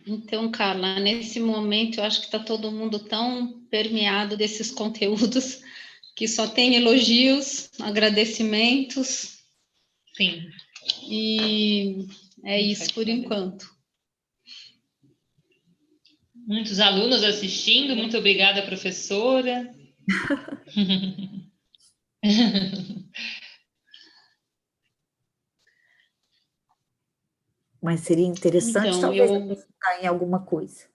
Então, Carla, nesse momento eu acho que está todo mundo tão permeado desses conteúdos que só tem elogios, agradecimentos. Sim. E é isso por enquanto. Muitos alunos assistindo, muito obrigada, professora. Mas seria interessante Então, talvez acrescentar em alguma coisa.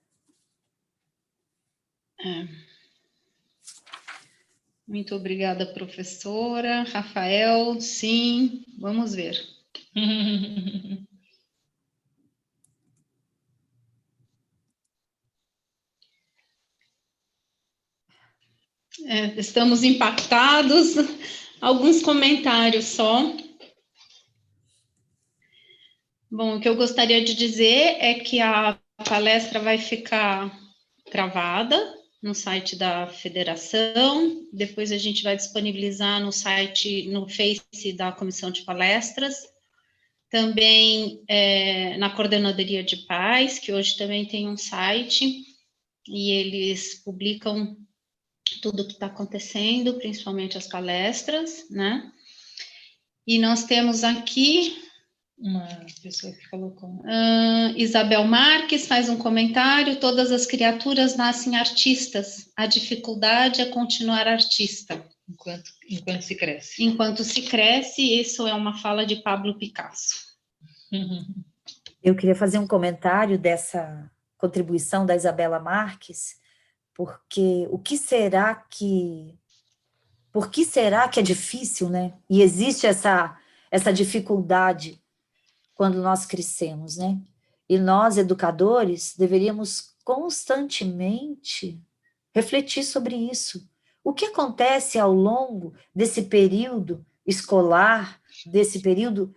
Muito obrigada, professora. Rafael, sim, vamos ver. Estamos impactados. Alguns comentários só. Bom, o que eu gostaria de dizer é que a palestra vai ficar gravada no site da federação, depois a gente vai disponibilizar no site, no Face da Comissão de Palestras, também na Coordenadoria de Paz, que hoje também tem um site, e eles publicam tudo o que está acontecendo, principalmente as palestras, né? E nós temos aqui uma pessoa que colocou. Isabel Marques faz um comentário: todas as criaturas nascem artistas, a dificuldade é continuar artista. Enquanto se cresce. Enquanto se cresce, isso é uma fala de Pablo Picasso. Eu queria fazer um comentário dessa contribuição da Isabela Marques, porque por que será que é difícil, né? E existe essa dificuldade quando nós crescemos, né? E nós, educadores, deveríamos constantemente refletir sobre isso. O que acontece ao longo desse período escolar, desse período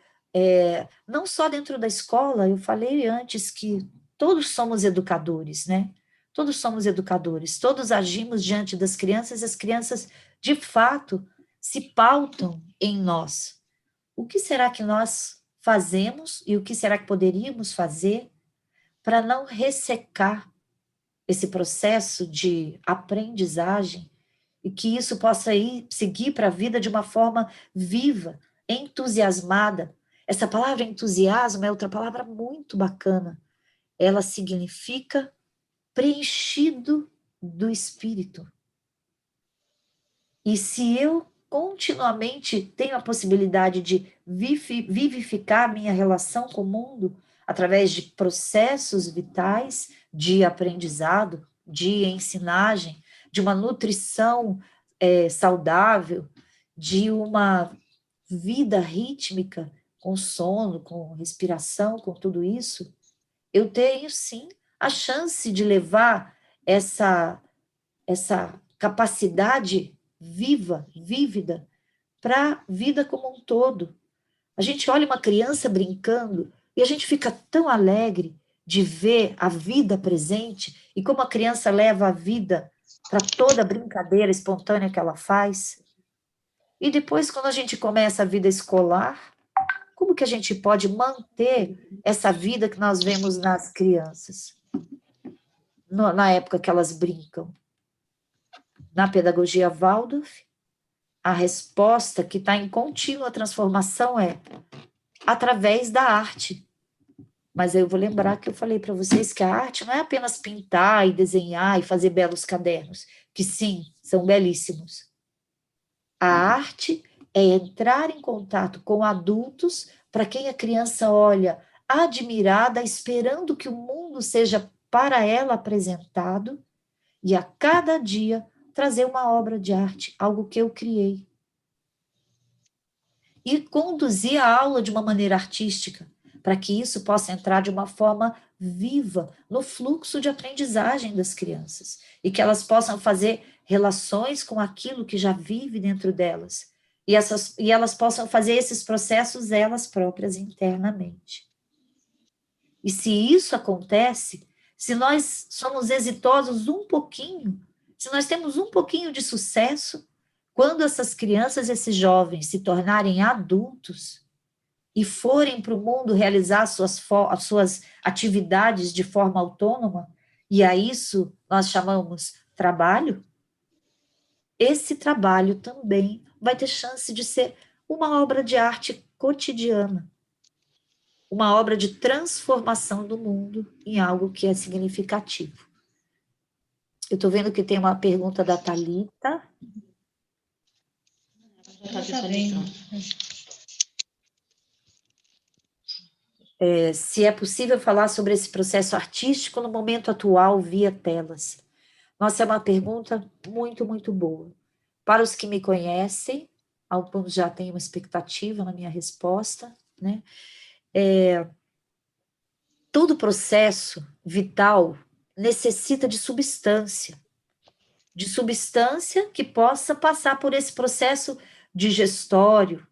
não só dentro da escola, eu falei antes que todos somos educadores, né? Todos somos educadores, todos agimos diante das crianças e as crianças, de fato, se pautam em nós. O que será que nós fazemos e o que será que poderíamos fazer para não ressecar esse processo de aprendizagem e que isso possa seguir para a vida de uma forma viva, entusiasmada. Essa palavra entusiasmo é outra palavra muito bacana. Ela significa preenchido do Espírito. E se eu continuamente tenho a possibilidade de vivificar minha relação com o mundo através de processos vitais de aprendizado, de ensinagem, de uma nutrição saudável, de uma vida rítmica, com sono, com respiração, com tudo isso, eu tenho sim a chance de levar essa capacidade vívida, para a vida como um todo. A gente olha uma criança brincando e a gente fica tão alegre de ver a vida presente e como a criança leva a vida para toda a brincadeira espontânea que ela faz. E depois, quando a gente começa a vida escolar, como que a gente pode manter essa vida que nós vemos nas crianças? Na época que elas brincam. Na pedagogia Waldorf, a resposta que está em contínua transformação é através da arte. Mas eu vou lembrar que eu falei para vocês que a arte não é apenas pintar e desenhar e fazer belos cadernos, que sim, são belíssimos. A arte é entrar em contato com adultos para quem a criança olha admirada, esperando que o mundo seja para ela apresentado e a cada dia trazer uma obra de arte, algo que eu criei. E conduzir a aula de uma maneira artística, para que isso possa entrar de uma forma viva no fluxo de aprendizagem das crianças, e que elas possam fazer relações com aquilo que já vive dentro delas, e elas possam fazer esses processos elas próprias internamente. E se isso acontece, se nós somos exitosos um pouquinho, se nós temos um pouquinho de sucesso, quando essas crianças, esses jovens se tornarem adultos e forem para o mundo realizar as suas atividades de forma autônoma, e a isso nós chamamos trabalho, esse trabalho também vai ter chance de ser uma obra de arte cotidiana, uma obra de transformação do mundo em algo que é significativo. Eu estou vendo que tem uma pergunta da Thalita. Se é possível falar sobre esse processo artístico no momento atual via telas. Nossa, é uma pergunta muito, muito boa. Para os que me conhecem, alguns já têm uma expectativa na minha resposta, né? Todo processo vital necessita de substância que possa passar por esse processo digestório.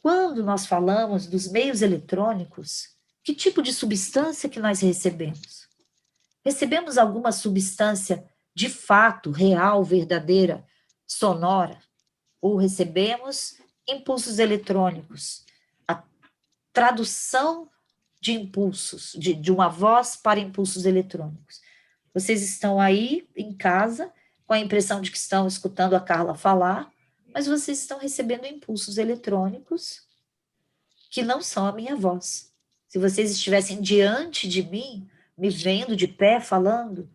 Quando nós falamos dos meios eletrônicos, que tipo de substância que nós recebemos? Recebemos alguma substância de fato, real, verdadeira, sonora? Ou recebemos impulsos eletrônicos? A tradução de impulsos, de uma voz para impulsos eletrônicos. Vocês estão aí em casa com a impressão de que estão escutando a Carla falar, mas vocês estão recebendo impulsos eletrônicos que não são a minha voz. Se vocês estivessem diante de mim, me vendo de pé falando,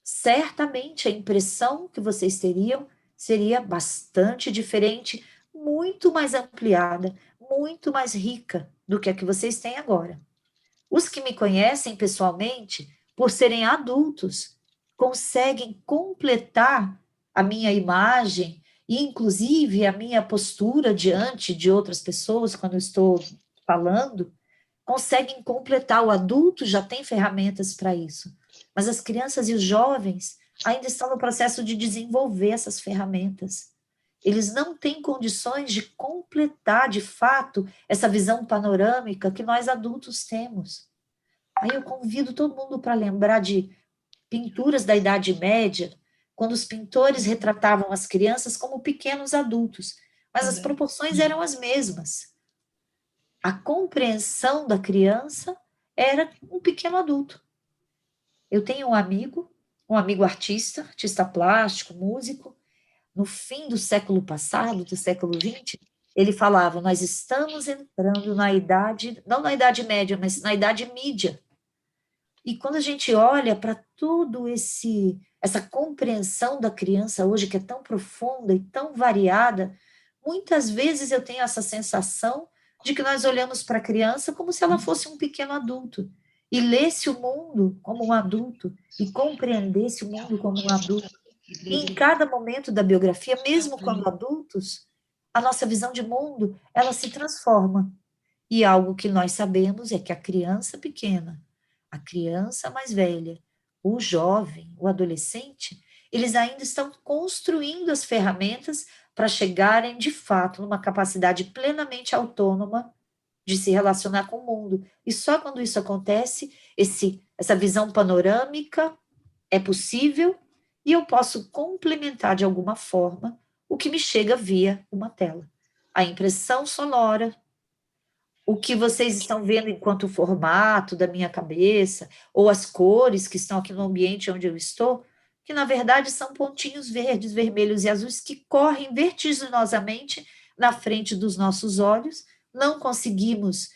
certamente a impressão que vocês teriam seria bastante diferente, muito mais ampliada, muito mais rica do que a que vocês têm agora. Os que me conhecem pessoalmente, por serem adultos, conseguem completar a minha imagem e, inclusive, a minha postura diante de outras pessoas, quando eu estou falando, conseguem completar. O adulto já tem ferramentas para isso, mas as crianças e os jovens ainda estão no processo de desenvolver essas ferramentas. Eles não têm condições de completar, de fato, essa visão panorâmica que nós adultos temos. Aí eu convido todo mundo para lembrar de pinturas da Idade Média, quando os pintores retratavam as crianças como pequenos adultos, mas as proporções eram as mesmas. A compreensão da criança era um pequeno adulto. Eu tenho um amigo artista plástico, músico, no fim do século passado, do século XX, ele falava, nós estamos entrando na idade, não na Idade Média, mas na Idade Mídia. E quando a gente olha para tudo essa compreensão da criança hoje, que é tão profunda e tão variada, muitas vezes eu tenho essa sensação de que nós olhamos para a criança como se ela fosse um pequeno adulto, e lesse o mundo como um adulto, e compreendesse o mundo como um adulto. E em cada momento da biografia, mesmo quando adultos, a nossa visão de mundo, ela se transforma. E algo que nós sabemos é que a criança pequena, a criança mais velha, o jovem, o adolescente, eles ainda estão construindo as ferramentas para chegarem, de fato, numa capacidade plenamente autônoma de se relacionar com o mundo. E só quando isso acontece, essa visão panorâmica é possível e eu posso complementar de alguma forma o que me chega via uma tela. A impressão sonora, o que vocês estão vendo enquanto formato da minha cabeça, ou as cores que estão aqui no ambiente onde eu estou, que na verdade são pontinhos verdes, vermelhos e azuis que correm vertiginosamente na frente dos nossos olhos, não conseguimos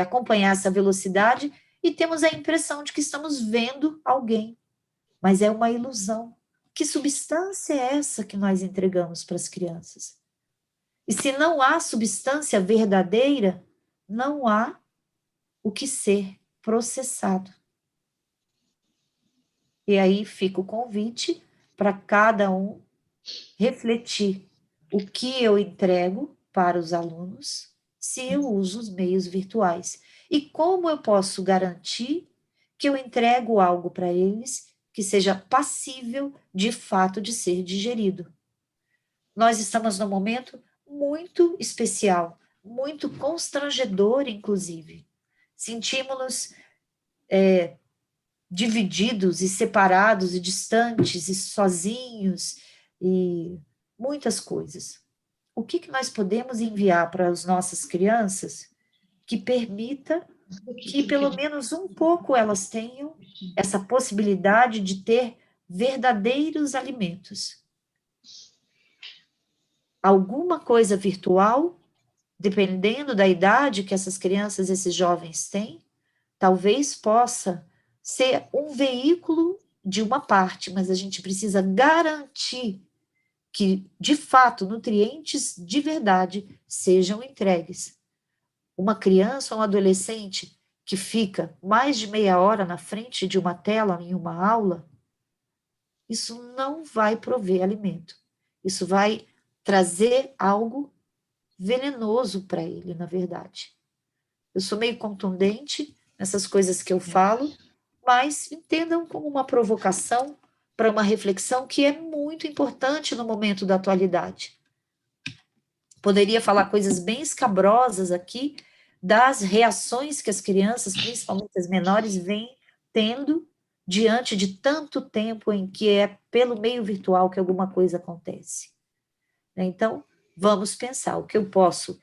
acompanhar essa velocidade e temos a impressão de que estamos vendo alguém, mas é uma ilusão. Que substância é essa que nós entregamos para as crianças? E se não há substância verdadeira, não há o que ser processado. E aí fica o convite para cada um refletir o que eu entrego para os alunos se eu uso os meios virtuais. E como eu posso garantir que eu entrego algo para eles que seja passível, de fato, de ser digerido. Nós estamos num momento muito especial, muito constrangedor, inclusive. Sentimos-nos divididos e separados e distantes e sozinhos e muitas coisas. O que nós podemos enviar para as nossas crianças que permita que pelo menos um pouco elas tenham essa possibilidade de ter verdadeiros alimentos? Alguma coisa virtual, dependendo da idade que essas crianças, esses jovens têm, talvez possa ser um veículo de uma parte, mas a gente precisa garantir que, de fato, nutrientes de verdade sejam entregues. Uma criança ou um adolescente que fica mais de meia hora na frente de uma tela em uma aula, isso não vai prover alimento. Isso vai trazer algo venenoso para ele, na verdade. Eu sou meio contundente nessas coisas que eu falo, mas entendam como uma provocação para uma reflexão que é muito importante no momento da atualidade. Poderia falar coisas bem escabrosas aqui das reações que as crianças, principalmente as menores, vêm tendo diante de tanto tempo em que é pelo meio virtual que alguma coisa acontece. Então, vamos pensar o que eu posso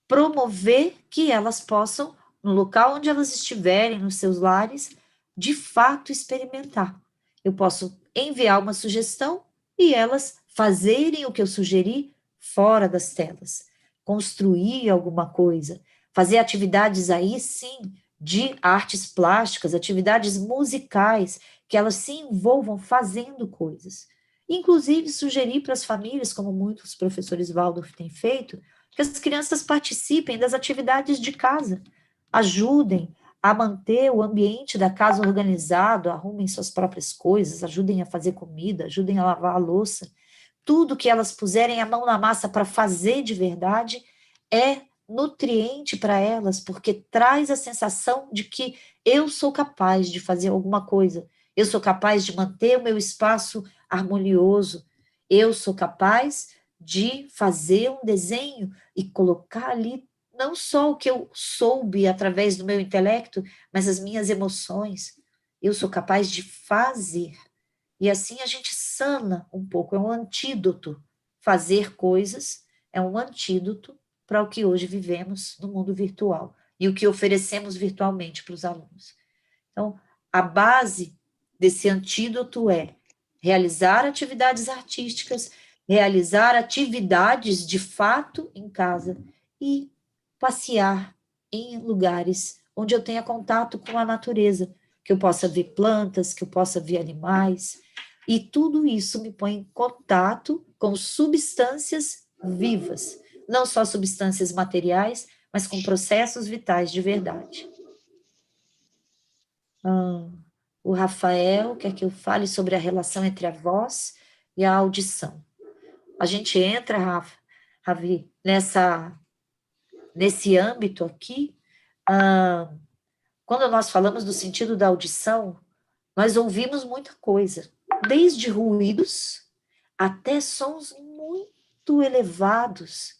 promover que elas possam, no local onde elas estiverem, nos seus lares, de fato experimentar. Eu posso enviar uma sugestão e elas fazerem o que eu sugeri fora das telas, construir alguma coisa, fazer atividades aí, sim, de artes plásticas, atividades musicais, que elas se envolvam fazendo coisas. Inclusive, sugerir para as famílias, como muitos professores Waldorf têm feito, que as crianças participem das atividades de casa, ajudem a manter o ambiente da casa organizado, arrumem suas próprias coisas, ajudem a fazer comida, ajudem a lavar a louça. Tudo que elas puserem a mão na massa para fazer de verdade é nutriente para elas, porque traz a sensação de que eu sou capaz de fazer alguma coisa, eu sou capaz de manter o meu espaço harmonioso, Eu sou capaz de fazer um desenho e colocar ali não só o que eu soube através do meu intelecto, mas as minhas emoções. Eu sou capaz de fazer. E assim a gente sana um pouco, é um antídoto. Fazer coisas é um antídoto para o que hoje vivemos no mundo virtual e o que oferecemos virtualmente para os alunos. Então, a base desse antídoto é realizar atividades artísticas, realizar atividades de fato em casa e passear em lugares onde eu tenha contato com a natureza, que eu possa ver plantas, que eu possa ver animais, e tudo isso me põe em contato com substâncias vivas, não só substâncias materiais, mas com processos vitais de verdade. O Rafael quer que eu fale sobre a relação entre a voz e a audição. A gente entra, Ravi, nesse âmbito aqui, quando nós falamos do sentido da audição, nós ouvimos muita coisa, desde ruídos até sons muito elevados.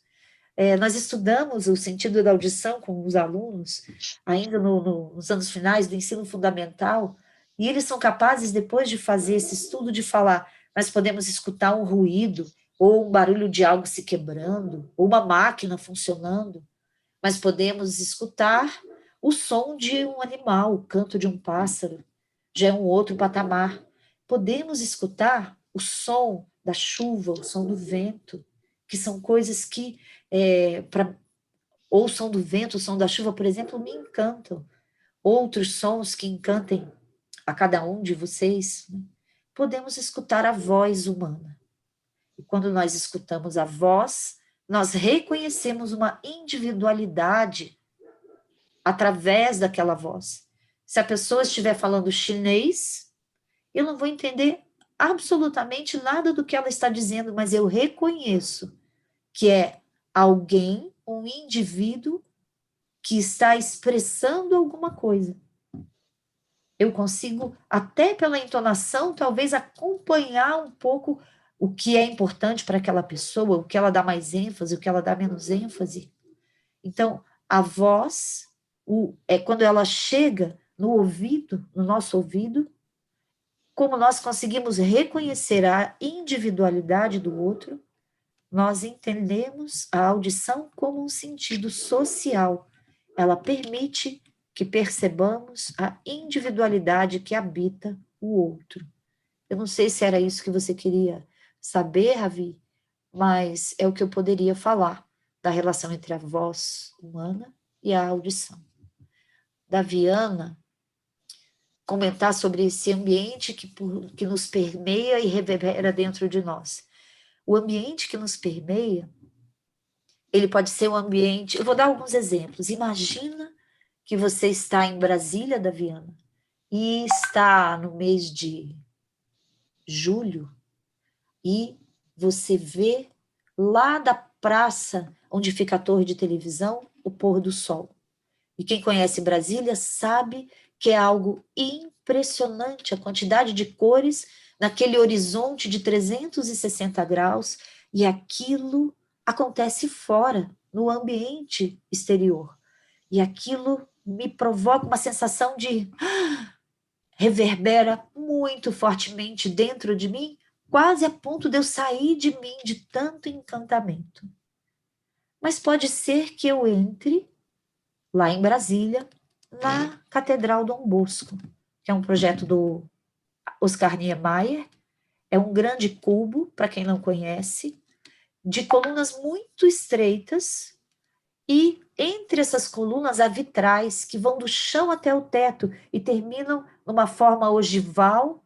Nós estudamos o sentido da audição com os alunos, ainda nos anos finais do ensino fundamental, e eles são capazes, depois de fazer esse estudo, de falar, nós podemos escutar um ruído, ou um barulho de algo se quebrando, ou uma máquina funcionando, mas podemos escutar o som de um animal, o canto de um pássaro, já é um outro patamar. Podemos escutar o som da chuva, o som do vento, que são coisas que, ou o som do vento, o som da chuva, por exemplo, me encantam. Outros sons que encantem a cada um de vocês, né? Podemos escutar a voz humana. E quando nós escutamos a voz, nós reconhecemos uma individualidade através daquela voz. Se a pessoa estiver falando chinês, eu não vou entender absolutamente nada do que ela está dizendo, mas eu reconheço que é alguém, um indivíduo, que está expressando alguma coisa. Eu consigo, até pela entonação, talvez acompanhar um pouco o que é importante para aquela pessoa, o que ela dá mais ênfase, o que ela dá menos ênfase. Então, a voz, quando ela chega no ouvido, no nosso ouvido, como nós conseguimos reconhecer a individualidade do outro, nós entendemos a audição como um sentido social. Ela permite que percebamos a individualidade que habita o outro. Eu não sei se era isso que você queria saber, Ravi, mas é o que eu poderia falar da relação entre a voz humana e a audição. Da Viana, comentar sobre esse ambiente que nos permeia e reverbera dentro de nós. O ambiente que nos permeia, ele pode ser um ambiente... Eu vou dar alguns exemplos. Imagina que você está em Brasília, da Viana, e está no mês de julho, e você vê lá da praça onde fica a torre de televisão o pôr do sol. E quem conhece Brasília sabe que é algo impressionante, a quantidade de cores naquele horizonte de 360 graus, e aquilo acontece fora, no ambiente exterior. E aquilo me provoca uma sensação de reverbera muito fortemente dentro de mim, quase a ponto de eu sair de mim de tanto encantamento. Mas pode ser que eu entre lá em Brasília, na Catedral Dom Bosco, que é um projeto do Oscar Niemeyer, é um grande cubo, para quem não conhece, de colunas muito estreitas, e entre essas colunas há vitrais que vão do chão até o teto e terminam numa forma ogival,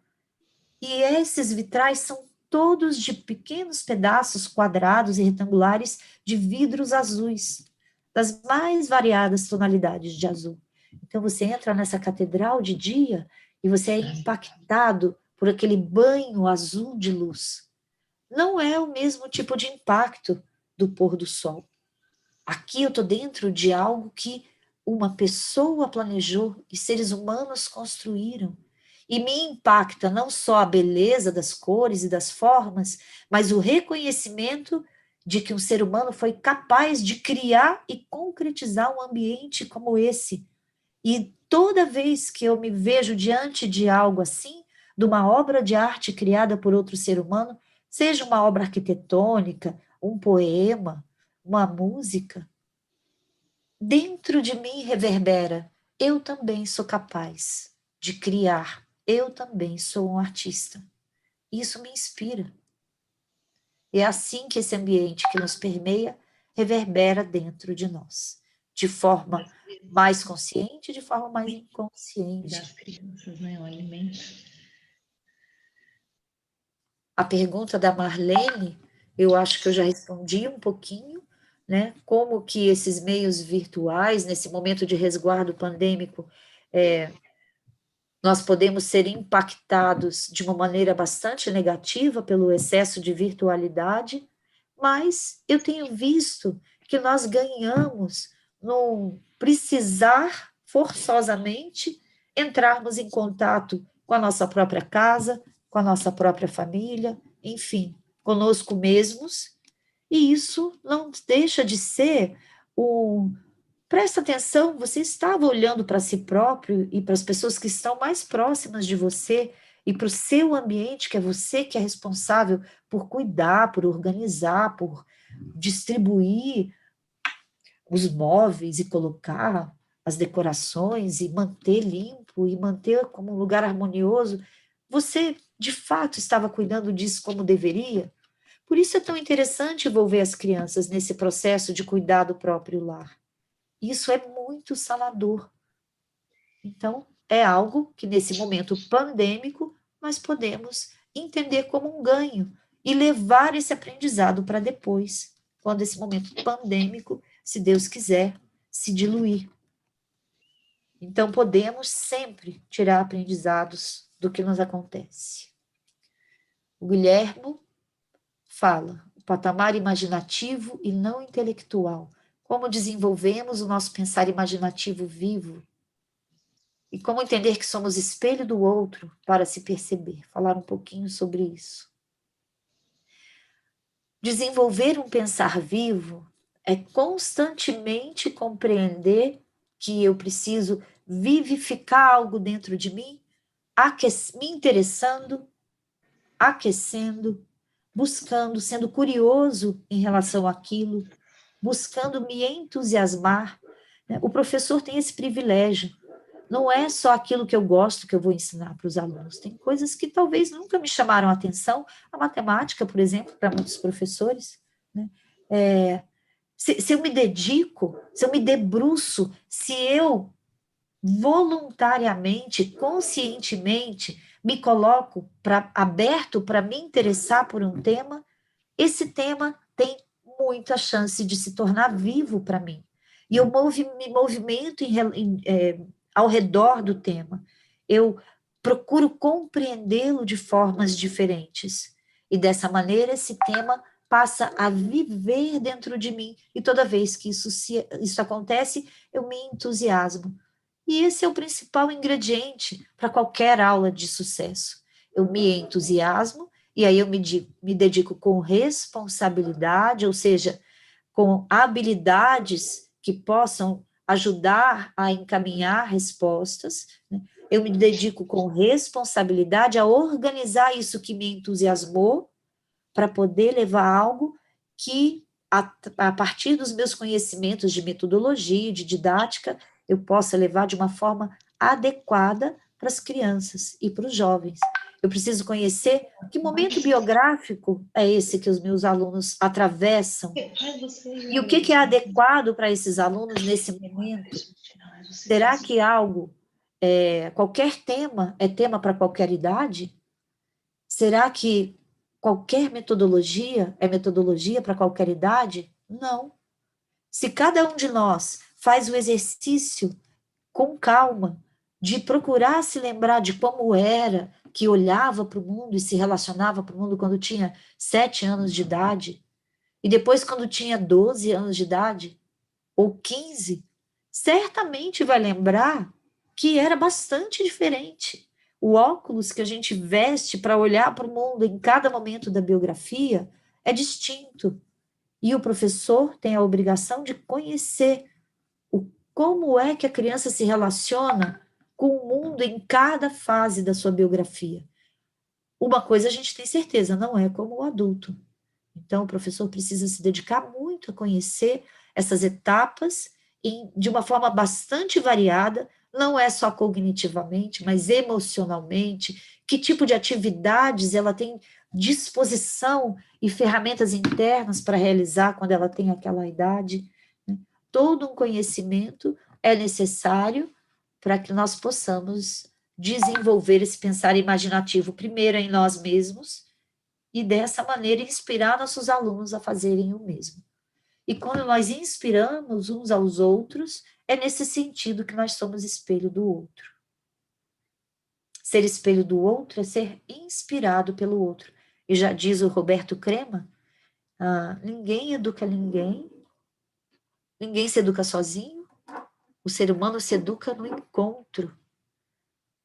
e esses vitrais são todos de pequenos pedaços quadrados e retangulares de vidros azuis, das mais variadas tonalidades de azul. Então você entra nessa catedral de dia e você é impactado por aquele banho azul de luz. Não é o mesmo tipo de impacto do pôr do sol. Aqui eu estou dentro de algo que uma pessoa planejou e seres humanos construíram. e me impacta não só a beleza das cores e das formas, mas o reconhecimento de que um ser humano foi capaz de criar e concretizar um ambiente como esse. E toda vez que eu me vejo diante de algo assim, de uma obra de arte criada por outro ser humano, seja uma obra arquitetônica, um poema, uma música, dentro de mim reverbera: eu também sou capaz de criar, eu também sou um artista. Isso me inspira. É assim que esse ambiente que nos permeia reverbera dentro de nós, de forma mais consciente, de forma mais inconsciente. Das crianças, né? O alimento. A pergunta da Marlene, eu acho que eu já respondi um pouquinho, né? Como que esses meios virtuais, nesse momento de resguardo pandêmico, nós podemos ser impactados de uma maneira bastante negativa pelo excesso de virtualidade, mas eu tenho visto que nós ganhamos no precisar forçosamente entrarmos em contato com a nossa própria casa, com a nossa própria família, enfim, conosco mesmos, e isso não deixa de ser um... Presta atenção, você estava olhando para si próprio e para as pessoas que estão mais próximas de você e para o seu ambiente, que é você que é responsável por cuidar, por organizar, por distribuir os móveis e colocar as decorações e manter limpo e manter como um lugar harmonioso. Você, de fato, estava cuidando disso como deveria? Por isso é tão interessante envolver as crianças nesse processo de cuidar do próprio lar. Isso é muito sanador. Então, é algo que nesse momento pandêmico nós podemos entender como um ganho e levar esse aprendizado para depois, quando esse momento pandêmico, se Deus quiser, se diluir. Então, podemos sempre tirar aprendizados do que nos acontece. O Guilhermo fala: o patamar imaginativo e não intelectual. Como desenvolvemos o nosso pensar imaginativo vivo e como entender que somos espelho do outro para se perceber. Falar um pouquinho sobre isso. Desenvolver um pensar vivo é constantemente compreender que eu preciso vivificar algo dentro de mim, me interessando, aquecendo, buscando, sendo curioso em relação àquilo, buscando me entusiasmar. O professor tem esse privilégio. Não é só aquilo que eu gosto que eu vou ensinar para os alunos. Tem coisas que talvez nunca me chamaram a atenção. A matemática, por exemplo, para muitos professores. Né? Se eu me dedico, se eu me debruço, se eu voluntariamente, conscientemente, me coloco aberto para me interessar por um tema, esse tema tem muita chance de se tornar vivo para mim. E eu me movimento ao redor do tema. Eu procuro compreendê-lo de formas diferentes. E dessa maneira, esse tema passa a viver dentro de mim. E toda vez que isso acontece, eu me entusiasmo. E esse é o principal ingrediente para qualquer aula de sucesso. Eu me entusiasmo, e aí eu me dedico com responsabilidade, ou seja, com habilidades que possam ajudar a encaminhar respostas, né? Eu me dedico com responsabilidade a organizar isso que me entusiasmou para poder levar algo que, a partir dos meus conhecimentos de metodologia, de didática, eu possa levar de uma forma adequada para as crianças e para os jovens. Eu preciso conhecer que momento biográfico é esse que os meus alunos atravessam e o que é adequado para esses alunos nesse momento. Será que qualquer tema é tema para qualquer idade? Será que qualquer metodologia é metodologia para qualquer idade? Não. Se cada um de nós faz o exercício com calma, de procurar se lembrar de como era que olhava para o mundo e se relacionava para o mundo quando tinha 7 anos de idade, e depois quando tinha 12 anos de idade, ou 15, certamente vai lembrar que era bastante diferente. O óculos que a gente veste para olhar para o mundo em cada momento da biografia é distinto. E o professor tem a obrigação de conhecer como é que a criança se relaciona com o mundo em cada fase da sua biografia. Uma coisa a gente tem certeza, não é como o adulto. Então, o professor precisa se dedicar muito a conhecer essas etapas de uma forma bastante variada, não é só cognitivamente, mas emocionalmente, que tipo de atividades ela tem disposição e ferramentas internas para realizar quando ela tem aquela idade. Né? Todo um conhecimento é necessário para que nós possamos desenvolver esse pensar imaginativo, primeiro em nós mesmos, e dessa maneira inspirar nossos alunos a fazerem o mesmo. E quando nós inspiramos uns aos outros, é nesse sentido que nós somos espelho do outro. Ser espelho do outro é ser inspirado pelo outro. E já diz o Roberto Crema, ninguém educa ninguém, ninguém se educa sozinho, o ser humano se educa no encontro,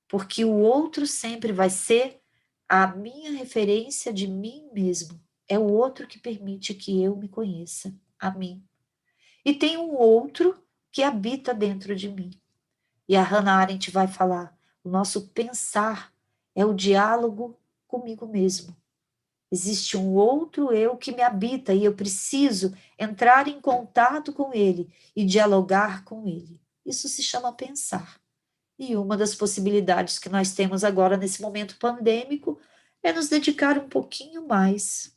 porque o outro sempre vai ser a minha referência de mim mesmo. É o outro que permite que eu me conheça, a mim. E tem um outro que habita dentro de mim. E a Hannah Arendt vai falar, o nosso pensar é o diálogo comigo mesmo. Existe um outro eu que me habita e eu preciso entrar em contato com ele e dialogar com ele. Isso se chama pensar. E uma das possibilidades que nós temos agora nesse momento pandêmico é nos dedicar um pouquinho mais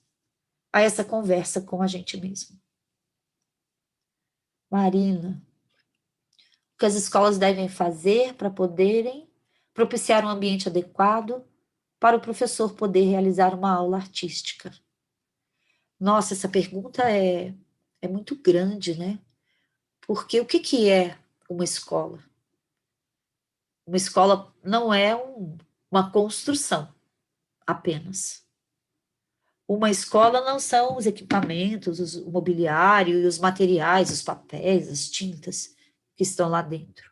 a essa conversa com a gente mesmo. Marina, o que as escolas devem fazer para poderem propiciar um ambiente adequado para o professor poder realizar uma aula artística? Nossa, essa pergunta é muito grande, né? Porque o que é uma escola? Uma escola não é uma construção apenas. Uma escola não são os equipamentos, o mobiliário e os materiais, os papéis, as tintas que estão lá dentro.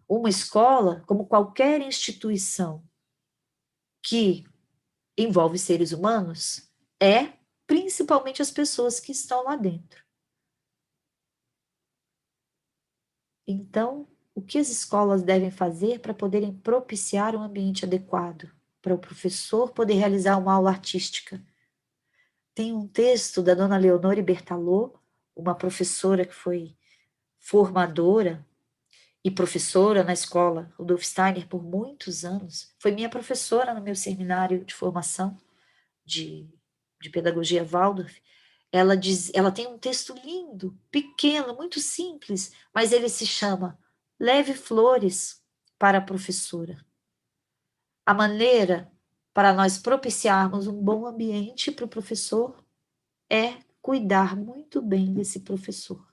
Uma escola, como qualquer instituição que envolve seres humanos, é principalmente as pessoas que estão lá dentro. Então, o que as escolas devem fazer para poderem propiciar um ambiente adequado para o professor poder realizar uma aula artística? Tem um texto da dona Leonore Bertalot, uma professora que foi formadora e professora na escola Rudolf Steiner por muitos anos, foi minha professora no meu seminário de formação de pedagogia Waldorf. Ela tem um texto lindo, pequeno, muito simples, mas ele se chama Leve Flores para a Professora. A maneira para nós propiciarmos um bom ambiente para o professor é cuidar muito bem desse professor.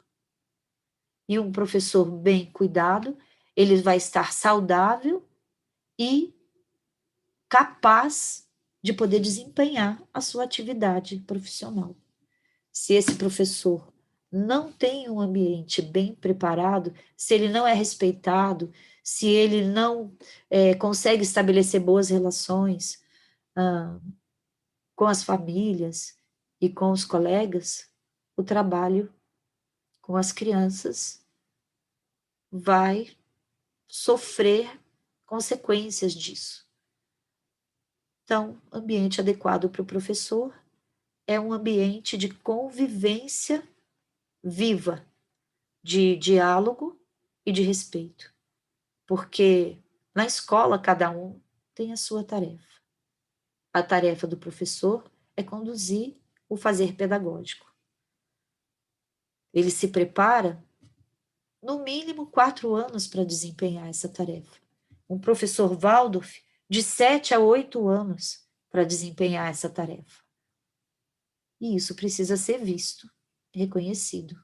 E um professor bem cuidado, ele vai estar saudável e capaz de poder desempenhar a sua atividade profissional. Se esse professor não tem um ambiente bem preparado, se ele não é respeitado, se ele não consegue estabelecer boas relações com as famílias e com os colegas, o trabalho com as crianças vai sofrer consequências disso. Então, ambiente adequado para o professor é um ambiente de convivência viva, de diálogo e de respeito. Porque na escola cada um tem a sua tarefa. A tarefa do professor é conduzir o fazer pedagógico. Ele se prepara no mínimo 4 anos para desempenhar essa tarefa. Um professor Waldorf, de 7 a 8 anos para desempenhar essa tarefa. E isso precisa ser visto, reconhecido.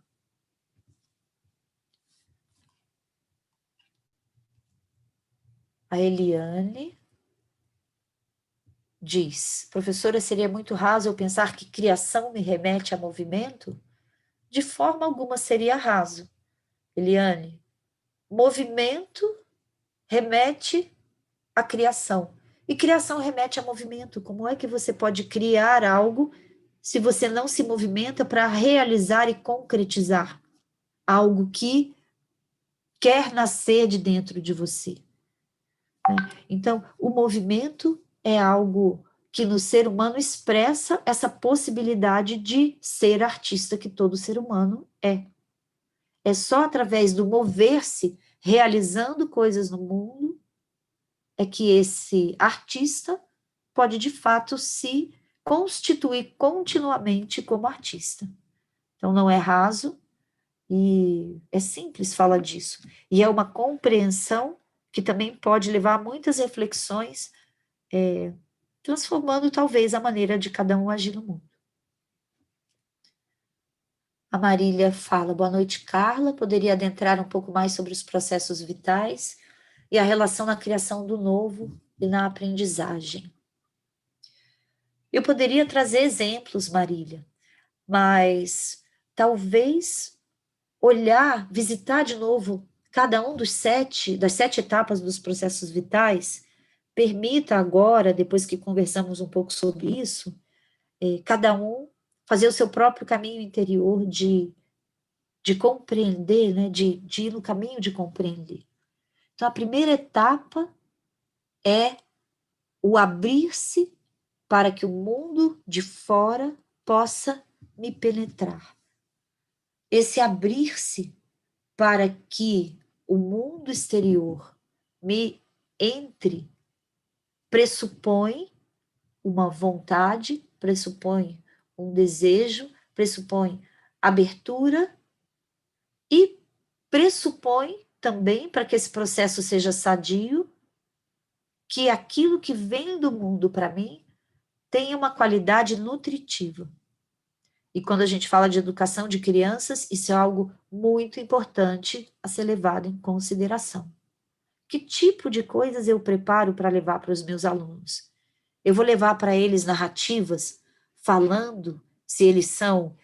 A Eliane diz, professora, seria muito raso eu pensar que criação me remete a movimento? De forma alguma seria raso. Eliane, movimento remete a criação. E criação remete a movimento. Como é que você pode criar algo se você não se movimenta para realizar e concretizar algo que quer nascer de dentro de você? Então, o movimento é algo que no ser humano expressa essa possibilidade de ser artista que todo ser humano é. É só através do mover-se, realizando coisas no mundo, é que esse artista pode, de fato, se constituir continuamente como artista. Então, não é raso, e é simples falar disso. E é uma compreensão que também pode levar a muitas reflexões, transformando talvez a maneira de cada um agir no mundo. A Marília fala, boa noite, Carla, poderia adentrar um pouco mais sobre os processos vitais e a relação na criação do novo e na aprendizagem. Eu poderia trazer exemplos, Marília, mas talvez olhar, visitar de novo cada um das 7 etapas dos processos vitais, permita agora, depois que conversamos um pouco sobre isso, cada um fazer o seu próprio caminho interior de compreender, né, de ir no caminho de compreender. Então, a primeira etapa é o abrir-se para que o mundo de fora possa me penetrar. Esse abrir-se para que o mundo exterior me entre pressupõe uma vontade, pressupõe um desejo, pressupõe abertura e pressupõe também, para que esse processo seja sadio, que aquilo que vem do mundo para mim tenha uma qualidade nutritiva. E quando a gente fala de educação de crianças, isso é algo muito importante a ser levado em consideração. Que tipo de coisas eu preparo para levar para os meus alunos? Eu vou levar para eles narrativas, falando, se eles são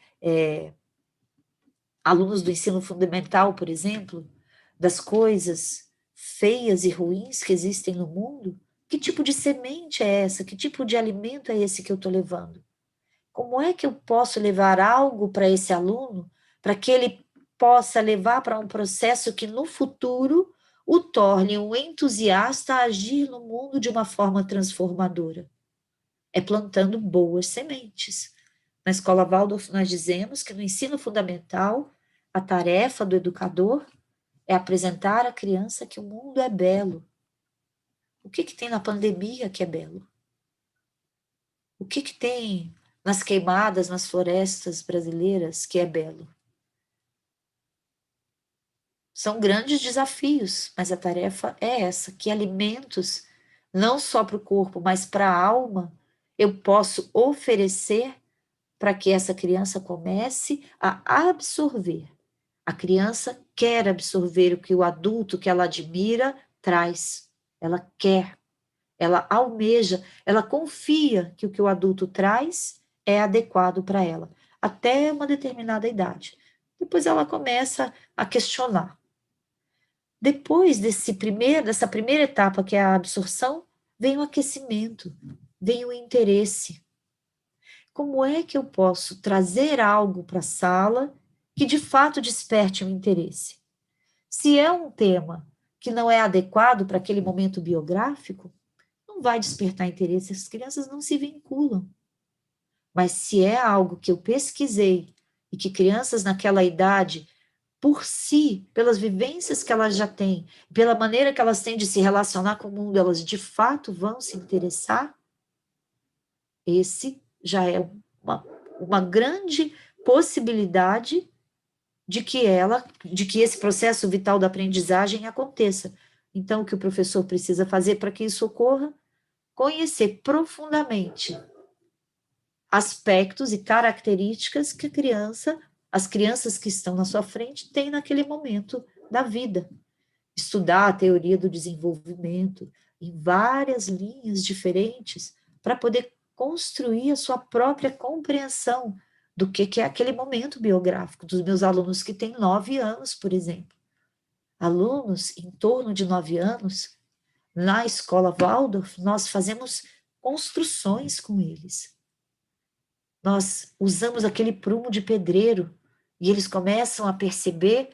alunos do ensino fundamental, por exemplo, das coisas feias e ruins que existem no mundo? Que tipo de semente é essa? Que tipo de alimento é esse que eu estou levando? Como é que eu posso levar algo para esse aluno para que ele possa levar para um processo que no futuro o torne um entusiasta a agir no mundo de uma forma transformadora? É plantando boas sementes. Na Escola Waldorf nós dizemos que no ensino fundamental a tarefa do educador é apresentar à criança que o mundo é belo. O que tem na pandemia que é belo? O que tem nas queimadas, nas florestas brasileiras que é belo? São grandes desafios, mas a tarefa é essa, que alimentos, não só para o corpo, mas para a alma, eu posso oferecer para que essa criança comece a absorver. A criança quer absorver o que o adulto que ela admira traz. Ela quer, ela almeja, ela confia que o que o adulto traz é adequado para ela, até uma determinada idade. Depois ela começa a questionar. Depois dessa primeira etapa, que é a absorção, vem o aquecimento, vem o interesse. Como é que eu posso trazer algo para a sala que de fato desperte um interesse? Se é um tema que não é adequado para aquele momento biográfico, não vai despertar interesse, as crianças não se vinculam. Mas se é algo que eu pesquisei e que crianças naquela idade, por si, pelas vivências que elas já têm, pela maneira que elas têm de se relacionar com o mundo, elas de fato vão se interessar, esse já é uma grande possibilidade de que esse processo vital da aprendizagem aconteça. Então, o que o professor precisa fazer para que isso ocorra? Conhecer profundamente aspectos e características que as crianças que estão na sua frente têm naquele momento da vida. Estudar a teoria do desenvolvimento em várias linhas diferentes para poder construir a sua própria compreensão do que é aquele momento biográfico dos meus alunos que têm 9 anos, por exemplo. Alunos em torno de 9 anos, Na escola Waldorf, nós fazemos construções com eles. Nós usamos aquele prumo de pedreiro e eles começam a perceber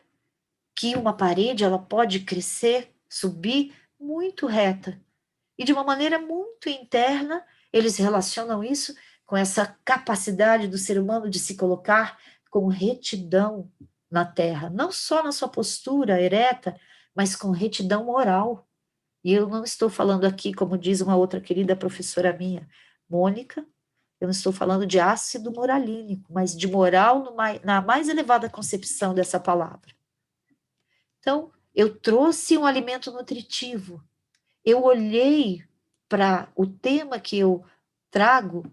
que uma parede ela pode crescer, subir muito reta. E de uma maneira muito interna, eles relacionam isso com essa capacidade do ser humano de se colocar com retidão na terra, não só na sua postura ereta, mas com retidão moral. E eu não estou falando aqui, como diz uma outra querida professora minha, Mônica, eu não estou falando de ácido moralínico, mas de moral na mais elevada concepção dessa palavra. Então, eu trouxe um alimento nutritivo. Eu olhei para o tema que eu trago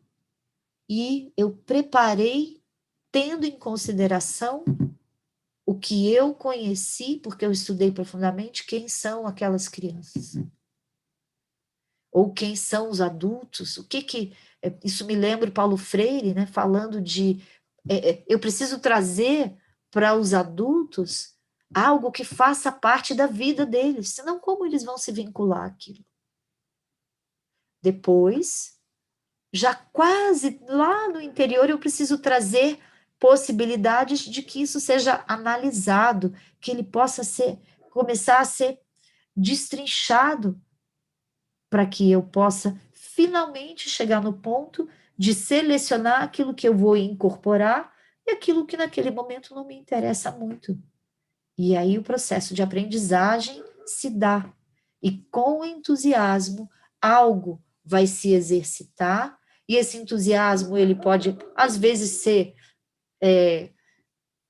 e eu preparei tendo em consideração o que eu conheci, porque eu estudei profundamente quem são aquelas crianças. Ou quem são os adultos, isso me lembra o Paulo Freire, né, falando de eu preciso trazer para os adultos algo que faça parte da vida deles, senão como eles vão se vincular àquilo? Depois, já quase lá no interior, eu preciso trazer possibilidades de que isso seja analisado, que ele possa começar a ser destrinchado, para que eu possa finalmente chegar no ponto de selecionar aquilo que eu vou incorporar e aquilo que naquele momento não me interessa muito. E aí o processo de aprendizagem se dá. E com entusiasmo, algo vai se exercitar, e esse entusiasmo ele pode, às vezes, ser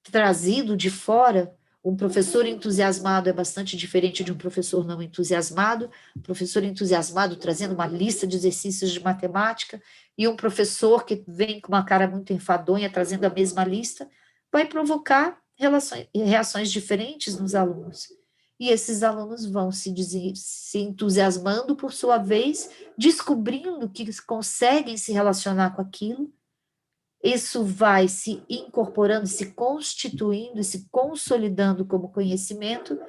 trazido de fora. Um professor entusiasmado é bastante diferente de um professor não entusiasmado. Um professor entusiasmado trazendo uma lista de exercícios de matemática e um professor que vem com uma cara muito enfadonha trazendo a mesma lista, vai provocar reações diferentes nos alunos. E esses alunos vão se entusiasmando, por sua vez, descobrindo que conseguem se relacionar com aquilo. Isso vai se incorporando, se constituindo, se consolidando como conhecimento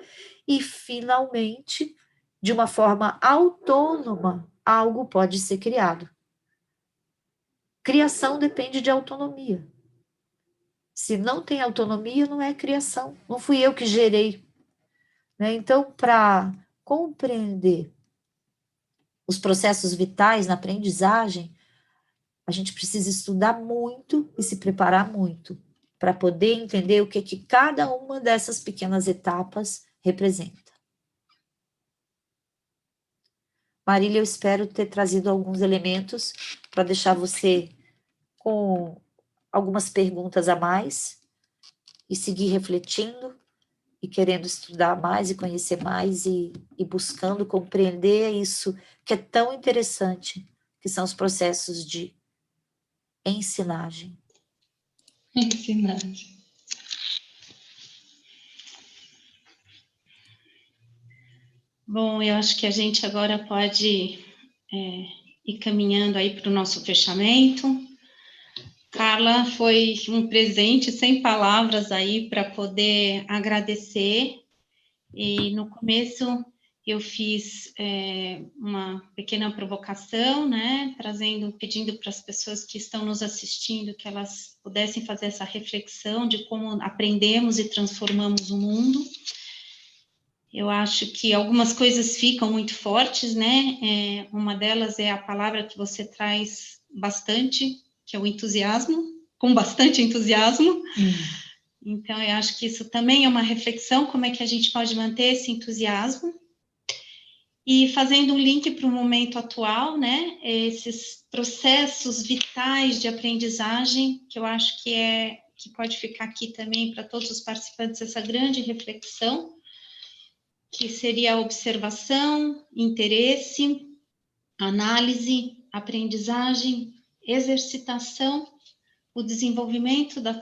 e, finalmente, de uma forma autônoma, algo pode ser criado. Criação depende de autonomia. Se não tem autonomia, não é criação. Não fui eu que gerei. Né? Então, para compreender os processos vitais na aprendizagem, a gente precisa estudar muito e se preparar muito para poder entender o que cada uma dessas pequenas etapas representa. Marília, eu espero ter trazido alguns elementos para deixar você com algumas perguntas a mais e seguir refletindo e querendo estudar mais e conhecer mais e buscando compreender isso que é tão interessante, que são os processos de ensinagem. Ensinagem. Bom, eu acho que a gente agora pode ir caminhando aí para o nosso fechamento. Carla, foi um presente sem palavras aí para poder agradecer. E no começo eu fiz uma pequena provocação, né, pedindo para as pessoas que estão nos assistindo que elas pudessem fazer essa reflexão de como aprendemos e transformamos o mundo. Eu acho que algumas coisas ficam muito fortes, né? Uma delas é a palavra que você traz bastante, que é o entusiasmo, com bastante entusiasmo. Então, eu acho que isso também é uma reflexão, como é que a gente pode manter esse entusiasmo. E fazendo um link para o momento atual, né? Esses processos vitais de aprendizagem, que eu acho que pode ficar aqui também para todos os participantes, essa grande reflexão, que seria a observação, interesse, análise, aprendizagem, exercitação, o desenvolvimento das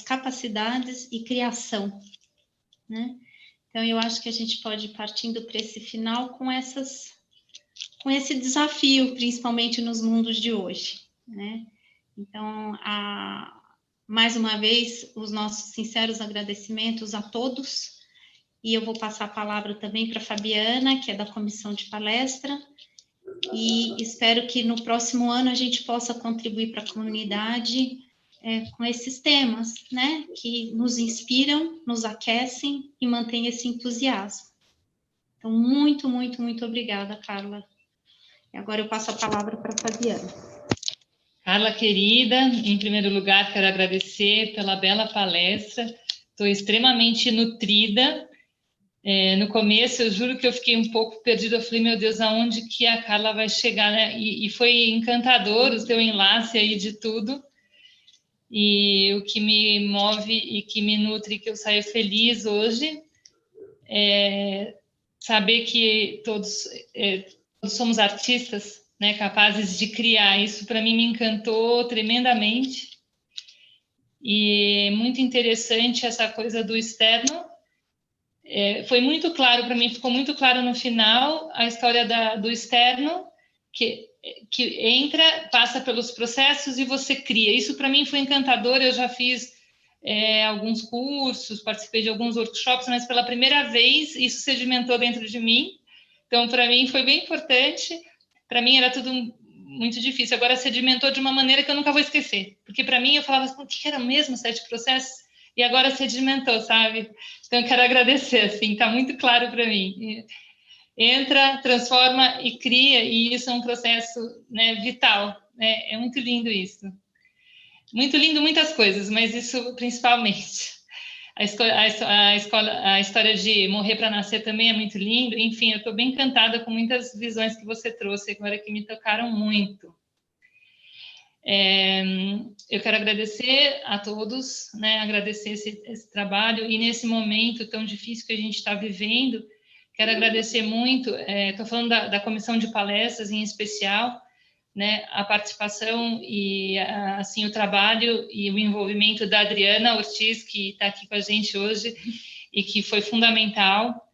capacidades e criação, né? Então, eu acho que a gente pode ir partindo para esse final com esse desafio, principalmente nos mundos de hoje, né? Então, mais uma vez, os nossos sinceros agradecimentos a todos e eu vou passar a palavra também para a Fabiana, que é da comissão de palestra, e espero que no próximo ano a gente possa contribuir para a comunidade com esses temas, né, que nos inspiram, nos aquecem e mantêm esse entusiasmo. Então, muito, muito, muito obrigada, Carla. E agora eu passo a palavra para a Fabiana. Carla, querida, em primeiro lugar, quero agradecer pela bela palestra. Estou extremamente nutrida. No começo, eu juro que eu fiquei um pouco perdida. Eu falei, meu Deus, aonde que a Carla vai chegar, né? E foi encantador o teu enlace aí de tudo. E o que me move e que me nutre, que eu saio feliz hoje, é saber que todos somos artistas, né, capazes de criar. Isso para mim me encantou tremendamente. E muito interessante essa coisa do externo. Foi muito claro para mim, ficou muito claro no final a história do externo, que entra, passa pelos processos e você cria. Isso para mim foi encantador. Eu já fiz alguns cursos, participei de alguns workshops, mas pela primeira vez isso sedimentou dentro de mim. Então, para mim foi bem importante. Para mim era tudo muito difícil. Agora sedimentou de uma maneira que eu nunca vou esquecer. Porque para mim eu falava assim, o que era mesmo 7 processos? E agora sedimentou, sabe? Então eu quero agradecer, assim, está muito claro para mim. Entra, transforma e cria, e isso é um processo, né, vital. É muito lindo isso. Muito lindo muitas coisas, mas isso principalmente. A história de morrer para nascer também é muito lindo. Enfim, eu estou bem encantada com muitas visões que você trouxe agora que me tocaram muito. Eu quero agradecer a todos, né, agradecer esse trabalho, e nesse momento tão difícil que a gente está vivendo, quero agradecer muito, estou falando da comissão de palestras em especial, né, a participação e assim o trabalho e o envolvimento da Adriana Ortiz, que está aqui com a gente hoje e que foi fundamental,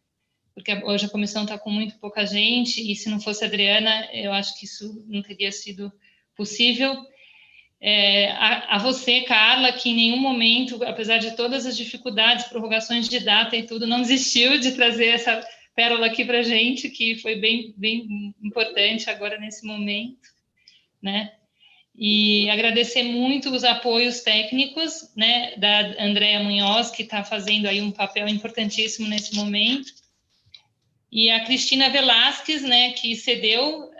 porque hoje a comissão está com muito pouca gente, e se não fosse a Adriana, eu acho que isso não teria sido possível. A você, Carla, que em nenhum momento, apesar de todas as dificuldades, prorrogações de data e tudo, não desistiu de trazer essa pérola aqui para a gente, que foi bem, bem importante agora nesse momento, né? E agradecer muito os apoios técnicos, né, da Andréa Munhoz, que está fazendo aí um papel importantíssimo nesse momento, e a Cristina Velasquez, né, que cedeu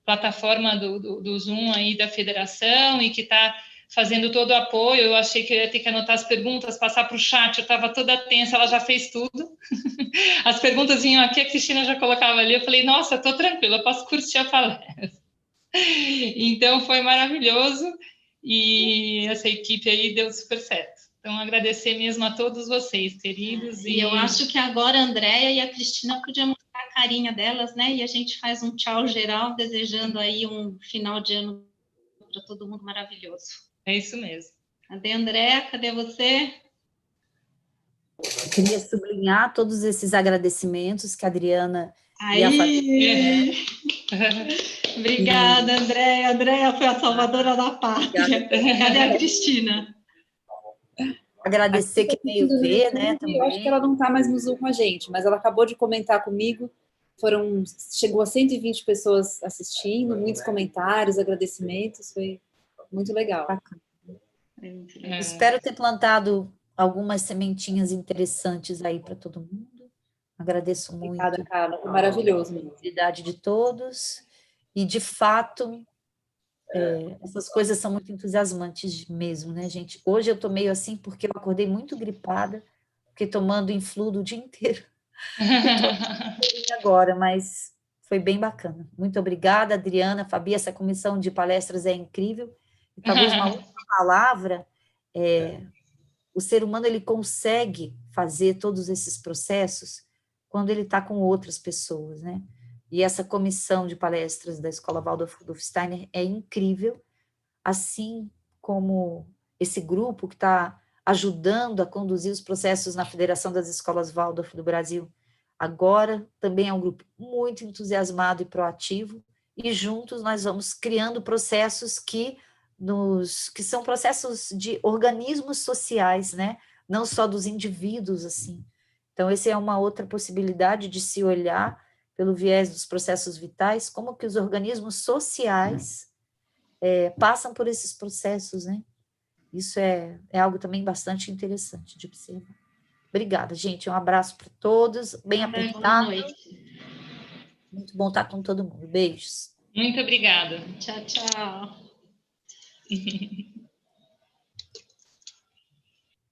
plataforma do Zoom aí da federação e que está fazendo todo o apoio. Eu achei que eu ia ter que anotar as perguntas, passar para o chat, eu estava toda tensa, ela já fez tudo. As perguntas vinham aqui, a Cristina já colocava ali, eu falei, nossa, estou tranquila, eu posso curtir a palestra. Então, foi maravilhoso e essa equipe aí deu super certo. Então, agradecer mesmo a todos vocês, queridos. E eu acho que agora a Andréia e a Cristina podiam mostrar a carinha delas, né? E a gente faz um tchau geral, desejando aí um final de ano para todo mundo maravilhoso. É isso mesmo. Cadê a Andréia? Cadê você? Eu queria sublinhar todos esses agradecimentos que a Adriana Aí. e a Fabiana. Obrigada, Andréia. Andréia foi a salvadora da pátria. Cadê a Cristina? Agradecer quem veio ver, né? Também. Eu acho que ela não está mais no Zoom com a gente, mas ela acabou de comentar comigo. Chegou a 120 pessoas assistindo, muitos comentários, agradecimentos, foi muito legal. Espero ter plantado algumas sementinhas interessantes aí para todo mundo. Agradeço muito. Obrigada, Carla. Foi maravilhoso mesmo. A oportunidade de todos. E, de fato, essas coisas são muito entusiasmantes mesmo, né, gente? Hoje eu estou meio assim porque eu acordei muito gripada, fiquei tomando Infludo o dia inteiro. E agora, mas foi bem bacana. Muito obrigada, Adriana, Fabi, essa comissão de palestras é incrível. E talvez uma última palavra, o ser humano ele consegue fazer todos esses processos quando ele está com outras pessoas, né? E essa comissão de palestras da Escola Waldorf Steiner é incrível, assim como esse grupo que está ajudando a conduzir os processos na Federação das Escolas Waldorf do Brasil. Agora também é um grupo muito entusiasmado e proativo, e juntos nós vamos criando processos que são processos de organismos sociais, né? Não só dos indivíduos, assim. Então, essa é uma outra possibilidade de se olhar pelo viés dos processos vitais, como que os organismos sociais passam por esses processos, né? Isso é algo também bastante interessante de observar. Obrigada, gente. Um abraço para todos. Bem apertado. Boa noite. Muito bom estar com todo mundo. Beijos. Muito obrigada. Tchau, tchau.